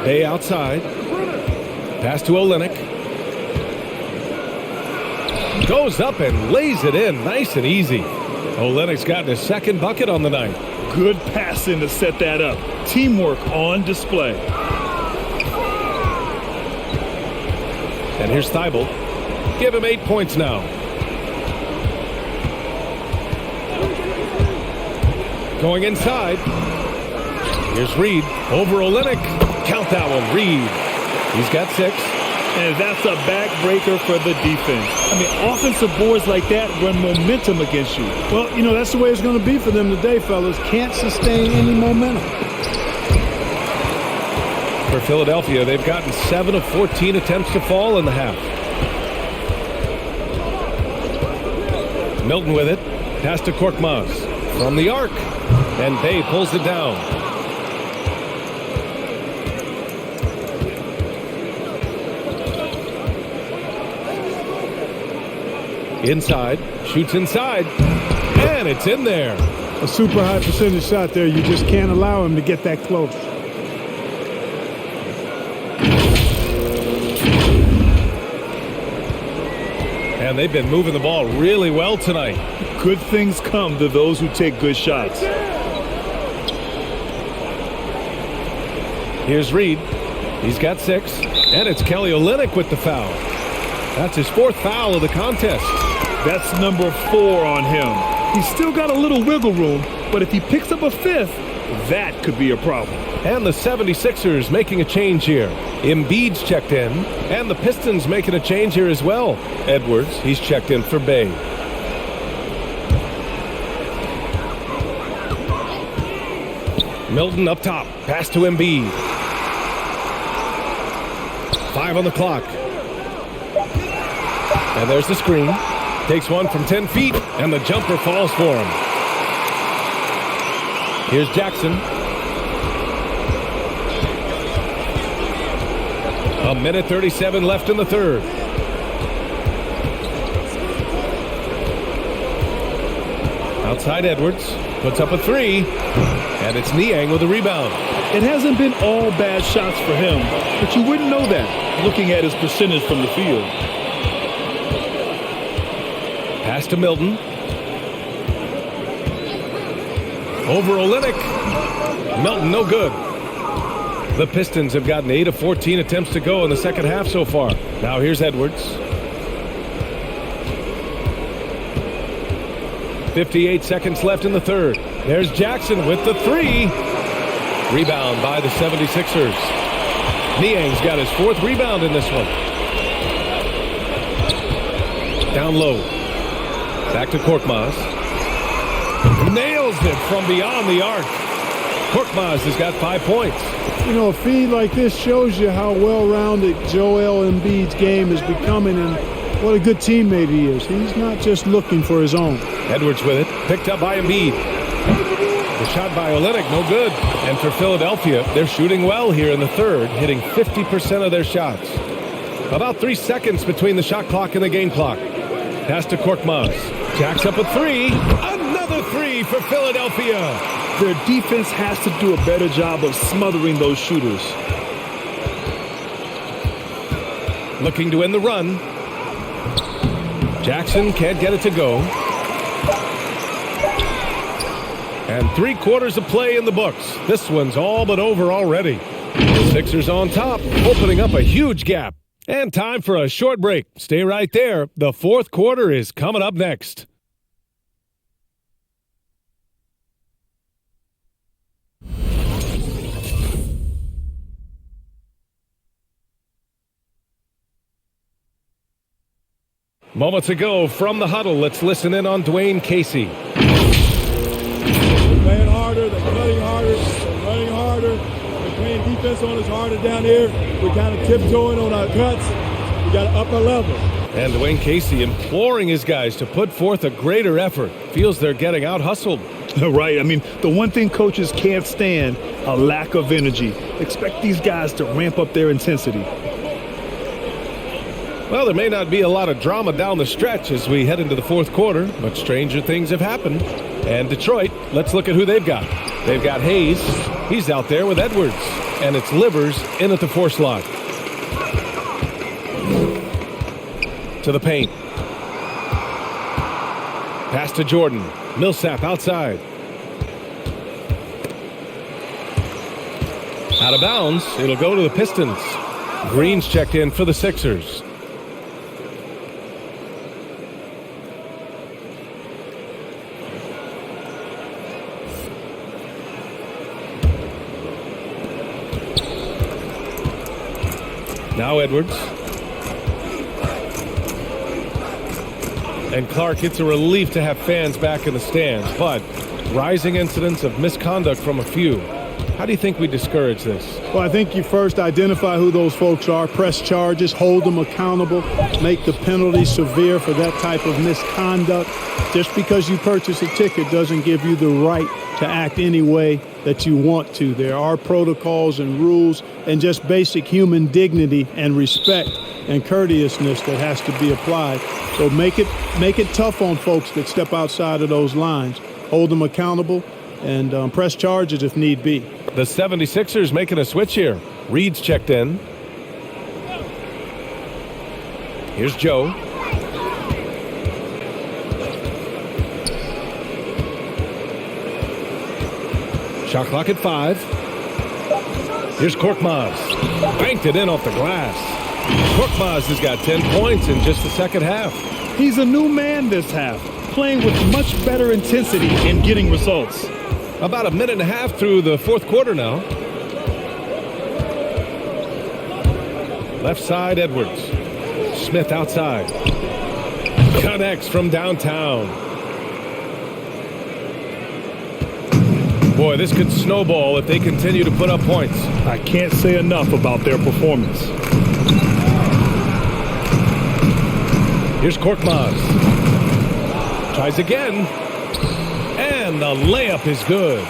Speaker 1: Bay outside. Pass to Olynyk. Goes up and lays it in nice and easy. Olynyk's gotten his second bucket on the night.
Speaker 2: Good passing to set that up. Teamwork on display.
Speaker 1: And here's Thibault. Give him 8 points now. Going inside. Here's Reed. Over Olynyk. Count that one, Reed. He's got 6.
Speaker 2: And that's a backbreaker for the defense. I mean, offensive boards like that run momentum against you.
Speaker 3: Well, you know, that's the way it's going to be for them today, fellas. Can't sustain any momentum.
Speaker 1: For Philadelphia, they've gotten 7 of 14 attempts to fall in the half. Milton with it. Pass to Korkmaz. From the arc. And Bay pulls it down. Inside. Shoots inside. And it's in there.
Speaker 3: A super high percentage shot there. You just can't allow him to get that close.
Speaker 1: And they've been moving the ball really well tonight.
Speaker 2: Good things come to those who take good shots.
Speaker 1: Here's Reed. He's got 6. And it's Kelly Olynyk with the foul. That's his 4th foul of the contest.
Speaker 2: That's number 4 on him. He's still got a little wiggle room, but if he picks up a 5th, that could be a problem.
Speaker 1: And the 76ers making a change here. Embiid's checked in, and the Pistons making a change here as well. Edwards, he's checked in for Bay. Milton up top. Pass to Embiid. 5 on the clock. And there's the screen. Takes one from 10 feet, and the jumper falls for him. Here's Jackson. A minute 37 left in the third. Outside Edwards. Puts up a 3. And it's Niang with a rebound.
Speaker 2: It hasn't been all bad shots for him, but you wouldn't know that looking at his percentage from the field.
Speaker 1: Pass to Milton. Over Olynyk. Milton, no good. The Pistons have gotten 8 of 14 attempts to go in the second half so far. Now here's Edwards. 58 seconds left in the third. There's Jackson with the 3. Rebound by the 76ers. Niang's got his 4th rebound in this one. Down low. Back to Korkmaz. Nails it from beyond the arc. Korkmaz has got 5 points.
Speaker 3: You know, a feed like this shows you how well-rounded Joel Embiid's game is becoming and what a good teammate he is. He's not just looking for his own.
Speaker 1: Edwards with it. Picked up by Embiid. The shot by Olynyk, no good. And for Philadelphia, they're shooting well here in the third, hitting 50% of their shots. About 3 seconds between the shot clock and the game clock. Pass to Korkmaz. Jacks up a 3. Another 3 for Philadelphia.
Speaker 2: Their defense has to do a better job of smothering those shooters.
Speaker 1: Looking to end the run. Jackson can't get it to go. And 3/4 of play in the books. This one's all but over already. The Sixers on top, opening up a huge gap. And time for a short break. Stay right there. The fourth quarter is coming up next. Moments ago from the huddle, let's listen in on Dwayne Casey.
Speaker 7: They're playing harder, they're cutting harder, they're running harder, they're playing defense on us harder down here. We're kind of tiptoeing on our cuts. We got to up our level.
Speaker 1: And Dwayne Casey imploring his guys to put forth a greater effort. Feels they're getting out-hustled.
Speaker 2: Right. I mean, the one thing coaches can't stand, a lack of energy. Expect these guys to ramp up their intensity.
Speaker 1: Well, there may not be a lot of drama down the stretch as we head into the fourth quarter, but stranger things have happened. And Detroit, let's look at who they've got. They've got Hayes. He's out there with Edwards. And it's Livers in at the 4 slot. To the paint. Pass to Jordan. Millsap outside. Out of bounds. It'll go to the Pistons. Green's checked in for the Sixers. Now Edwards. And Clark, it's a relief to have fans back in the stands, but rising incidents of misconduct from a few. How do you think we discourage this?
Speaker 3: Well, I think you first identify who those folks are, press charges, hold them accountable, make the penalty severe for that type of misconduct. Just because you purchase a ticket doesn't give you the right to act any way that you want to. There are protocols and rules and just basic human dignity and respect and courteousness that has to be applied. So make it tough on folks that step outside of those lines. Hold them accountable and press charges if need be.
Speaker 1: The 76ers making a switch here. Reed's checked in. Here's Joe. Shot clock at 5. Here's Korkmaz. Banked it in off the glass. Korkmaz has got 10 points in just the second half.
Speaker 2: He's a new man this half, playing with much better intensity and getting results.
Speaker 1: About a minute and a half through the fourth quarter now. Left side, Edwards. Smith outside. Connects from downtown. Boy, this could snowball if they continue to put up points.
Speaker 2: I can't say enough about their performance.
Speaker 1: Here's Korkmaz. Tries again. And the layup is good.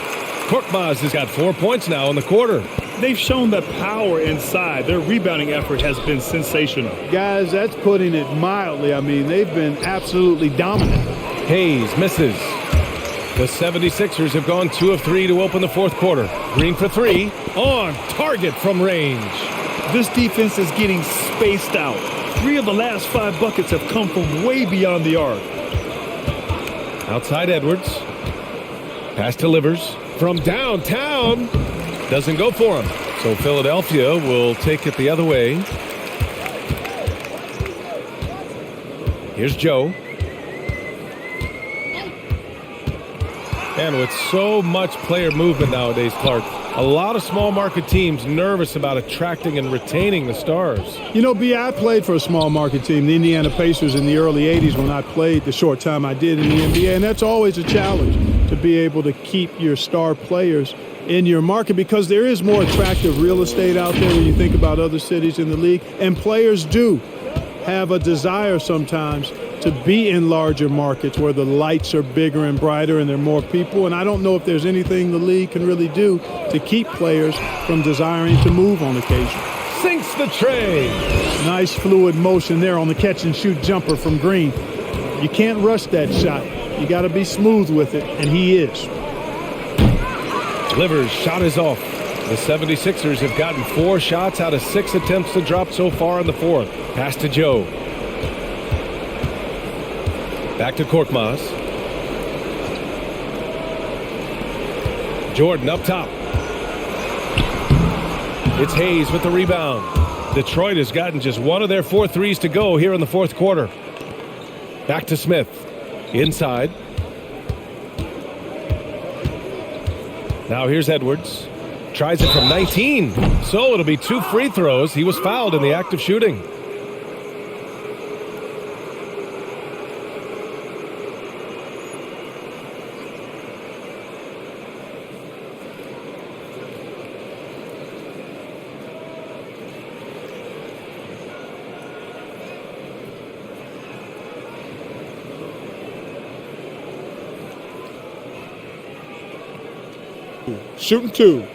Speaker 1: Korkmaz has got 4 points now in the quarter.
Speaker 2: They've shown that power inside. Their rebounding effort has been sensational.
Speaker 3: Guys, that's putting it mildly. I mean, they've been absolutely dominant.
Speaker 1: Hayes misses. The 76ers have gone 2 of 3 to open the fourth quarter. Green for 3. On target from range.
Speaker 2: This defense is getting spaced out. 3 of the last 5 buckets have come from way beyond the arc.
Speaker 1: Outside Edwards. Pass to Livers. From downtown. Doesn't go for him. So Philadelphia will take it the other way. Here's Joe. And with so much player movement nowadays, Clark, a lot of small market teams nervous about attracting and retaining the stars.
Speaker 3: You know, B, I played for a small market team, the Indiana Pacers, in the early 80s when I played the short time I did in the NBA. And that's always a challenge, to be able to keep your star players in your market, because there is more attractive real estate out there when you think about other cities in the league. And players do have a desire sometimes to be in larger markets where the lights are bigger and brighter and there are more people. And I don't know if there's anything the league can really do to keep players from desiring to move on occasion.
Speaker 1: Sinks the tray.
Speaker 3: Nice fluid motion there on the catch and shoot jumper from Green. You can't rush that shot. You got to be smooth with it, and he is.
Speaker 1: Livers' shot is off. The 76ers have gotten 4 shots out of 6 attempts to drop so far in the fourth. Pass to Joe. Back to Korkmaz. Jordan up top. It's Hayes with the rebound. Detroit has gotten just 1 of their 4 threes to go here in the fourth quarter. Back to Smith. Inside. Now here's Edwards. Tries it from 19. So it'll be 2 free throws. He was fouled in the act of shooting.
Speaker 10: Shooting 2.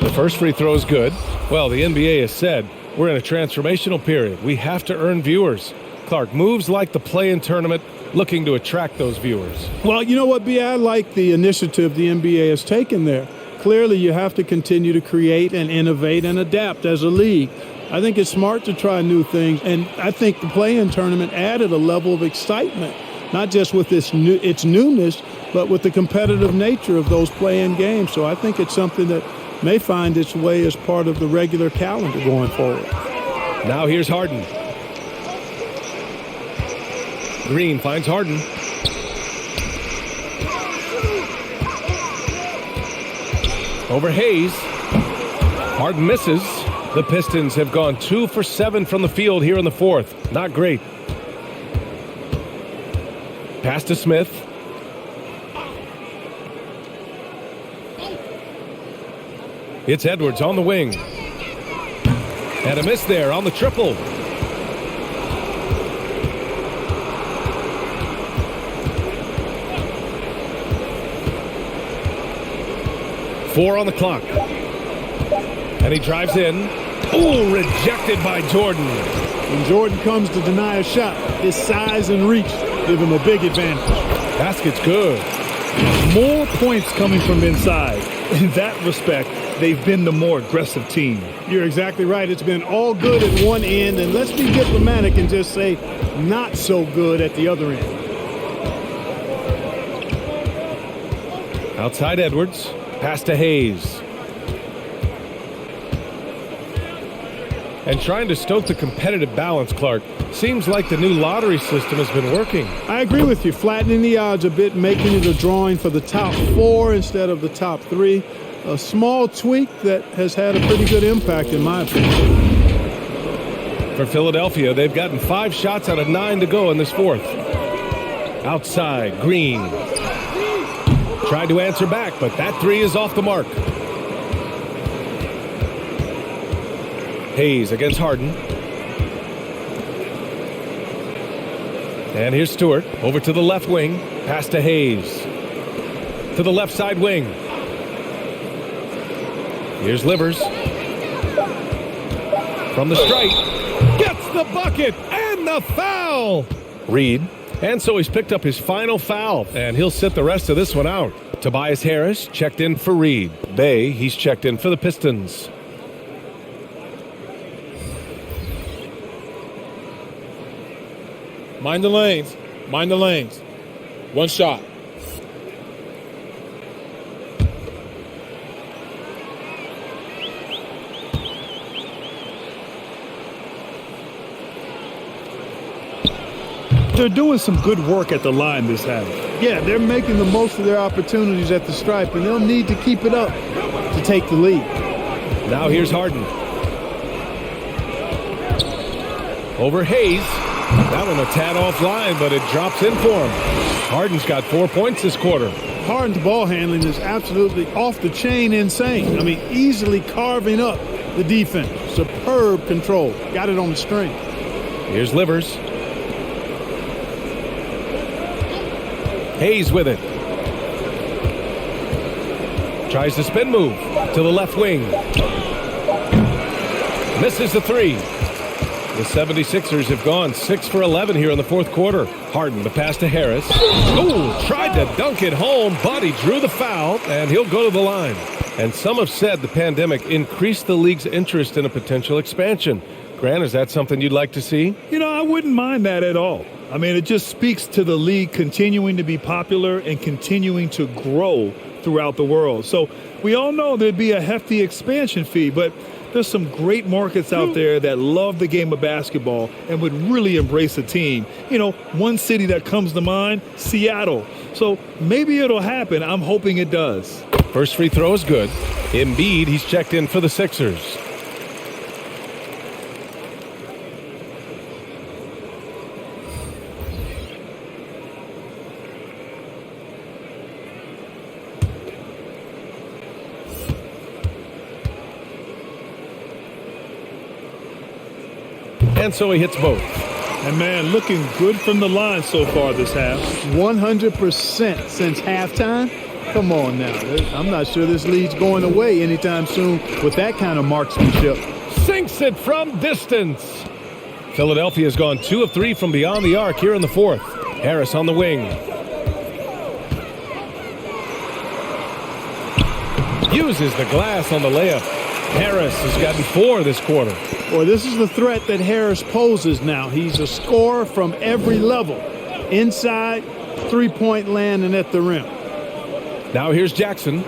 Speaker 1: The first free throw is good. Well, the NBA has said we're in a transformational period. We have to earn viewers. Clark, moves like the play-in tournament looking to attract those viewers.
Speaker 3: Well, you know what, B? I like the initiative the NBA has taken there. Clearly, you have to continue to create and innovate and adapt as a league. I think it's smart to try new things, and I think the play-in tournament added a level of excitement, not just with its newness, but with the competitive nature of those play-in games. So I think it's something that may find its way as part of the regular calendar going forward.
Speaker 1: Now here's Harden. Green finds Harden. Over Hayes. Harden misses. The Pistons have gone 2 for 7 from the field here in the fourth. Not great. Pass to Smith. It's Edwards on the wing. And a miss there on the triple. Four on the clock. And he drives in. Oh, rejected by Jordan.
Speaker 3: When Jordan comes to deny a shot, his size and reach give him a big advantage.
Speaker 1: Basket's good.
Speaker 2: More points coming from inside. In that respect, they've been the more aggressive team.
Speaker 3: You're exactly right. It's been all good at one end, and let's be diplomatic and just say not so good at the other end.
Speaker 1: Outside Edwards. Pass to Hayes. And trying to stoke the competitive balance, Clark. Seems like the new lottery system has been working.
Speaker 3: I agree with you. Flattening the odds a bit, making it a drawing for the top 4 instead of the top 3. A small tweak that has had a pretty good impact, in my opinion.
Speaker 1: For Philadelphia, they've gotten 5 shots out of 9 to go in this fourth. Outside, Green. Tried to answer back, but that 3 is off the mark. Hayes against Harden. And here's Stewart over to the left wing. Pass to Hayes. To the left side wing. Here's Livers. From the strike. Gets the bucket and the foul. Reed. And so he's picked up his final foul, and he'll sit the rest of this one out. Tobias Harris checked in for Reed. Bay, he's checked in for the Pistons.
Speaker 4: Mind the lanes. Mind the lanes. One shot.
Speaker 2: They're doing some good work at the line this half.
Speaker 3: Yeah, they're making the most of their opportunities at the stripe, and they'll need to keep it up to take the lead.
Speaker 1: Now here's Harden. Over Hayes. That one a tad offline, but it drops in for him. Harden's got 4 points this quarter.
Speaker 3: Harden's ball handling is absolutely off the chain insane. I mean, easily carving up the defense. Superb control. Got it on the string.
Speaker 1: Here's Livers. Hayes with it. Tries the spin move to the left wing. Misses the 3. The 76ers have gone 6 for 11 here in the fourth quarter. Harden, the pass to Harris. Oh, tried to dunk it home, but he drew the foul, and he'll go to the line. And some have said the pandemic increased the league's interest in a potential expansion. Grant, is that something you'd like to see?
Speaker 2: You know, I wouldn't mind that at all. I mean, it just speaks to the league continuing to be popular and continuing to grow throughout the world. So we all know there'd be a hefty expansion fee, but there's some great markets out there that love the game of basketball and would really embrace a team. You know, one city that comes to mind, Seattle. So maybe it'll happen. I'm hoping it does.
Speaker 1: First free throw is good. Embiid, he's checked in for the Sixers. And so he hits both.
Speaker 2: And, man, looking good from the line so far this half.
Speaker 3: 100% since halftime. Come on now. I'm not sure this lead's going away anytime soon with that kind of marksmanship.
Speaker 1: Sinks it from distance. Philadelphia's gone 2 of 3 from beyond the arc here in the fourth. Harris on the wing. Uses the glass on the layup. Harris has gotten 4 this quarter.
Speaker 3: Boy, this is the threat that Harris poses now. He's a scorer from every level. Inside, three-point land, and at the rim.
Speaker 1: Now here's Jackson.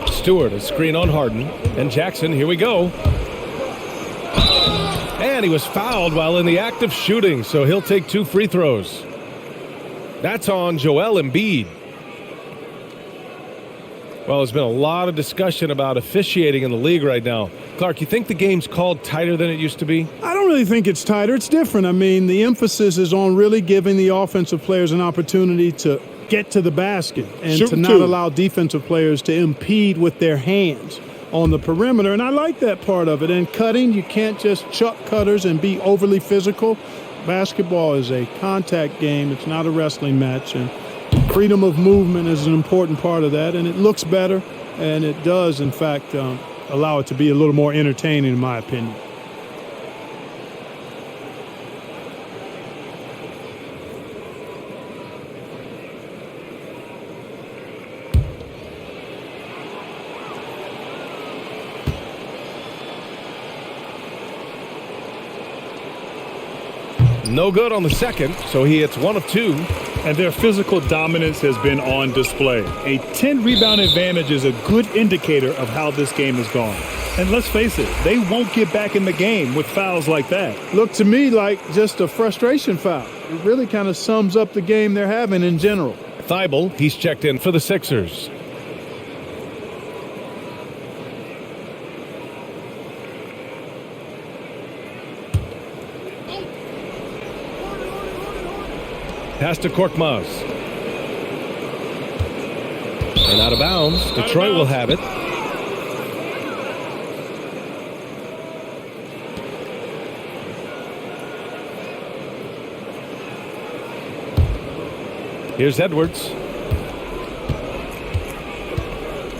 Speaker 1: Stewart, a screen on Harden. And Jackson, here we go. And he was fouled while in the act of shooting, so he'll take 2 free throws. That's on Joel Embiid. Well, there's been a lot of discussion about officiating in the league right now. Clark, you think the game's called tighter than it used to be?
Speaker 3: I don't really think it's tighter. It's different. I mean, the emphasis is on really giving the offensive players an opportunity to get to the basket and to not allow defensive players to impede with their hands on the perimeter. And I like that part of it. And cutting, you can't just chuck cutters and be overly physical. Basketball is a contact game. It's not a wrestling match. And freedom of movement is an important part of that, and it looks better, and it does, in fact, allow it to be a little more entertaining, in my opinion.
Speaker 1: No good on the second, so he hits 1 of 2.
Speaker 2: And their physical dominance has been on display. A 10-rebound advantage is a good indicator of how this game has gone. And let's face it, they won't get back in the game with fouls like that.
Speaker 3: Looked to me like just a frustration foul. It really kind of sums up the game they're having in general.
Speaker 1: Thibault, he's checked in for the Sixers. Pass to Korkmaz. And out of bounds. Detroit will have it. Here's Edwards.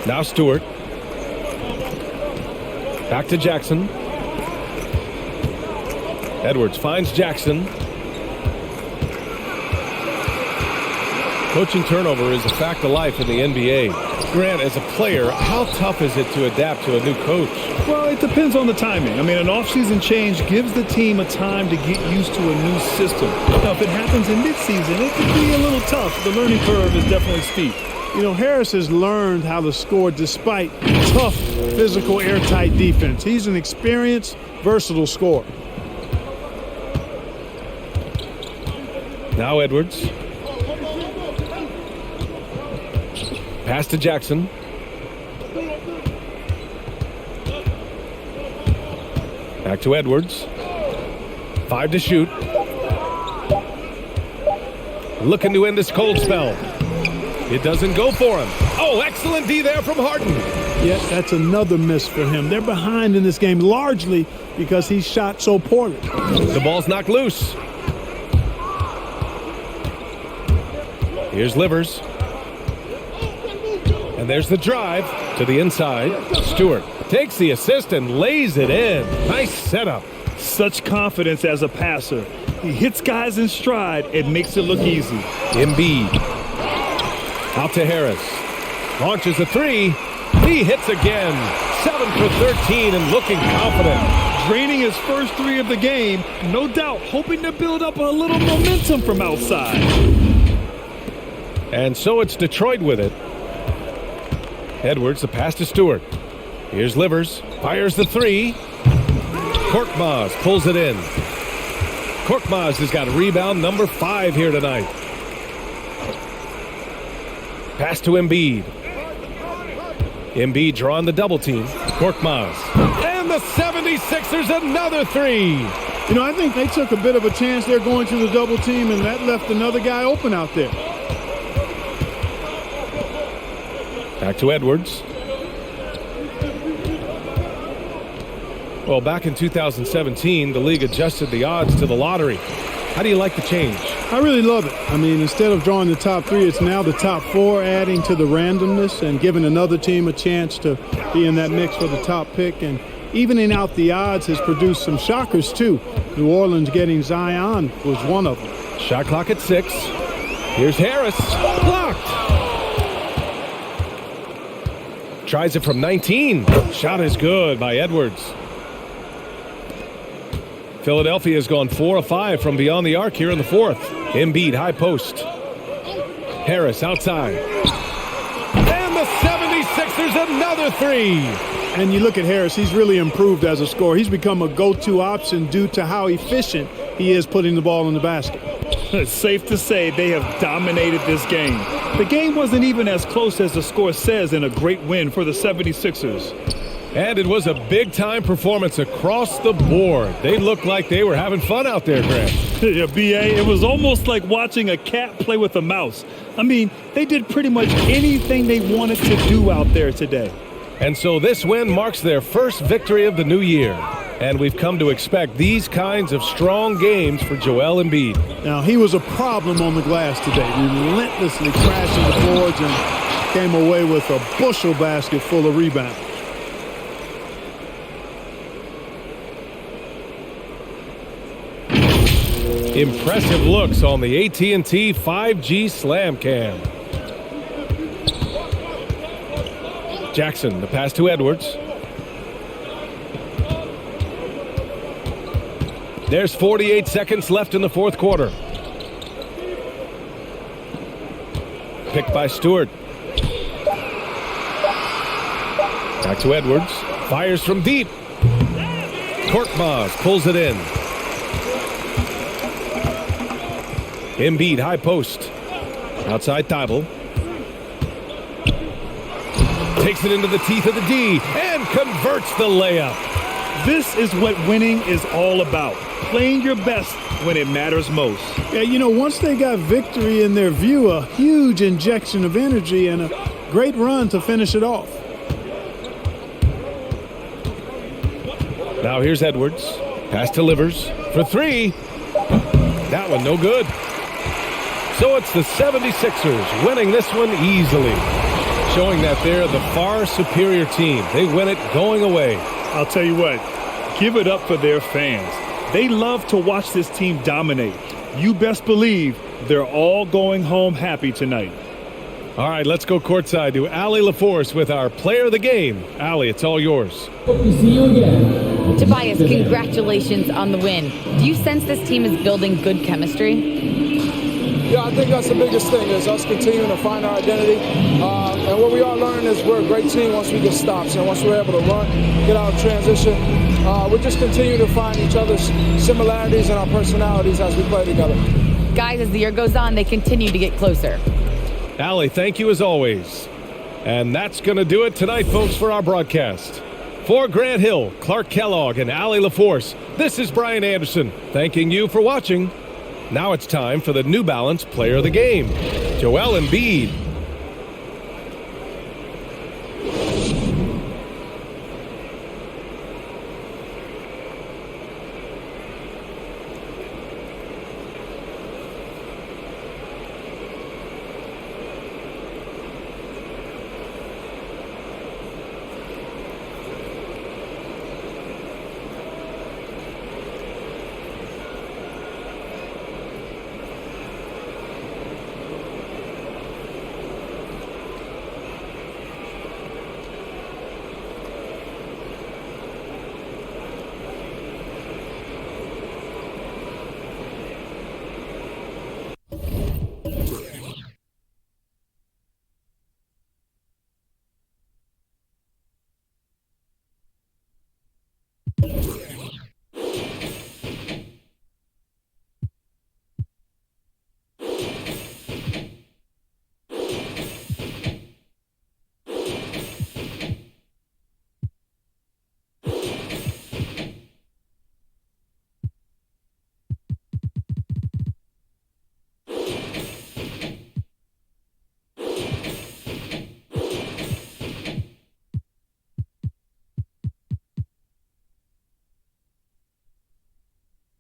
Speaker 1: Now Stewart. Back to Jackson. Edwards finds Jackson. Coaching turnover is a fact of life in the NBA. Grant, as a player, how tough is it to adapt to a new coach?
Speaker 2: Well, it depends on the timing. I mean, an offseason change gives the team a time to get used to a new system. Now, if it happens in midseason, it can be a little tough. The learning curve is definitely steep.
Speaker 3: You know, Harris has learned how to score despite tough, physical, airtight defense. He's an experienced, versatile scorer.
Speaker 1: Now Edwards. Pass to Jackson. Back to Edwards. 5 to shoot. Looking to end this cold spell. It doesn't go for him. Oh, excellent D there from Harden.
Speaker 3: Yes, that's another miss for him. They're behind in this game largely because he shot so poorly.
Speaker 1: The ball's knocked loose. Here's Livers. And there's the drive to the inside. Stewart takes the assist and lays it in. Nice setup.
Speaker 2: Such confidence as a passer. He hits guys in stride and makes it look easy.
Speaker 1: Embiid. Out to Harris. Launches a 3. He hits again. 7 for 13 and looking confident.
Speaker 2: Draining his first 3 of the game. No doubt hoping to build up a little momentum from outside.
Speaker 1: And so it's Detroit with it. Edwards, the pass to Stewart. Here's Livers, fires the 3. Korkmaz pulls it in. Korkmaz has got rebound number 5 here tonight. Pass to Embiid. Embiid drawing the double team. Korkmaz. And the 76ers another 3.
Speaker 3: You know, I think they took a bit of a chance there going to the double team, and that left another guy open out there.
Speaker 1: Back to Edwards. Well, back in 2017, the league adjusted the odds to the lottery. How do you like the change?
Speaker 3: I really love it. I mean, instead of drawing the top 3, it's now the top 4, adding to the randomness and giving another team a chance to be in that mix for the top pick. And evening out the odds has produced some shockers, too. New Orleans getting Zion was one of them.
Speaker 1: Shot clock at 6. Here's Harris. Blocked. Tries it from 19. Shot is good by Edwards. Philadelphia has gone 4 of 5 from beyond the arc here in the fourth. Embiid, high post. Harris outside. And the 76ers another three.
Speaker 3: And you look at Harris, he's really improved as a scorer. He's become a go-to option due to how efficient he is putting the ball in the basket.
Speaker 2: It's safe to say they have dominated this game. The game wasn't even as close as the score says in a great win for the 76ers.
Speaker 1: And it was a big-time performance across the board. They looked like they were having fun out there, Grant.
Speaker 2: Yeah, B.A., it was almost like watching a cat play with a mouse. I mean, they did pretty much anything they wanted to do out there today.
Speaker 1: And so this win marks their first victory of the new year. And we've come to expect these kinds of strong games for Joel Embiid.
Speaker 3: Now, he was a problem on the glass today, relentlessly crashing the boards and came away with a bushel basket full of rebounds.
Speaker 1: Impressive looks on the AT&T 5G Slam Cam. Jackson, the pass to Edwards. There's 48 seconds left in the fourth quarter. Picked by Stewart. Back to Edwards. Fires from deep. Korkmaz pulls it in. Embiid, high post. Outside Thibault. Takes it into the teeth of the D and converts the layup.
Speaker 2: This is what winning is all about. Playing your best when it matters most.
Speaker 3: Yeah, you know, once they got victory in their view, a huge injection of energy and a great run to finish it off.
Speaker 1: Now here's Edwards. Pass to Livers for three. That one no good. So it's the 76ers winning this one easily, showing that they're the far superior team. They win it going away.
Speaker 2: I'll tell you what, give it up for their fans. They love to watch this team dominate. You best believe they're all going home happy tonight.
Speaker 1: All right, let's go courtside to Allie LaForce with our player of the game. Allie, it's all yours.
Speaker 11: Hope to see you again.
Speaker 6: Tobias, congratulations on the win. Do you sense this team is building good chemistry?
Speaker 11: Yeah, I think that's the biggest thing is us continuing to find our identity. And what we are learning is we're a great team once we get stops. And once we're able to run, get out of transition, we just continue to find each other's similarities and our personalities as we play together.
Speaker 6: Guys, as the year goes on, they continue to get closer.
Speaker 1: Allie, thank you as always. And that's going to do it tonight, folks, for our broadcast. For Grant Hill, Clark Kellogg, and Allie LaForce, this is Brian Anderson, thanking you for watching. Now it's time for the New Balance Player of the Game, Joel Embiid.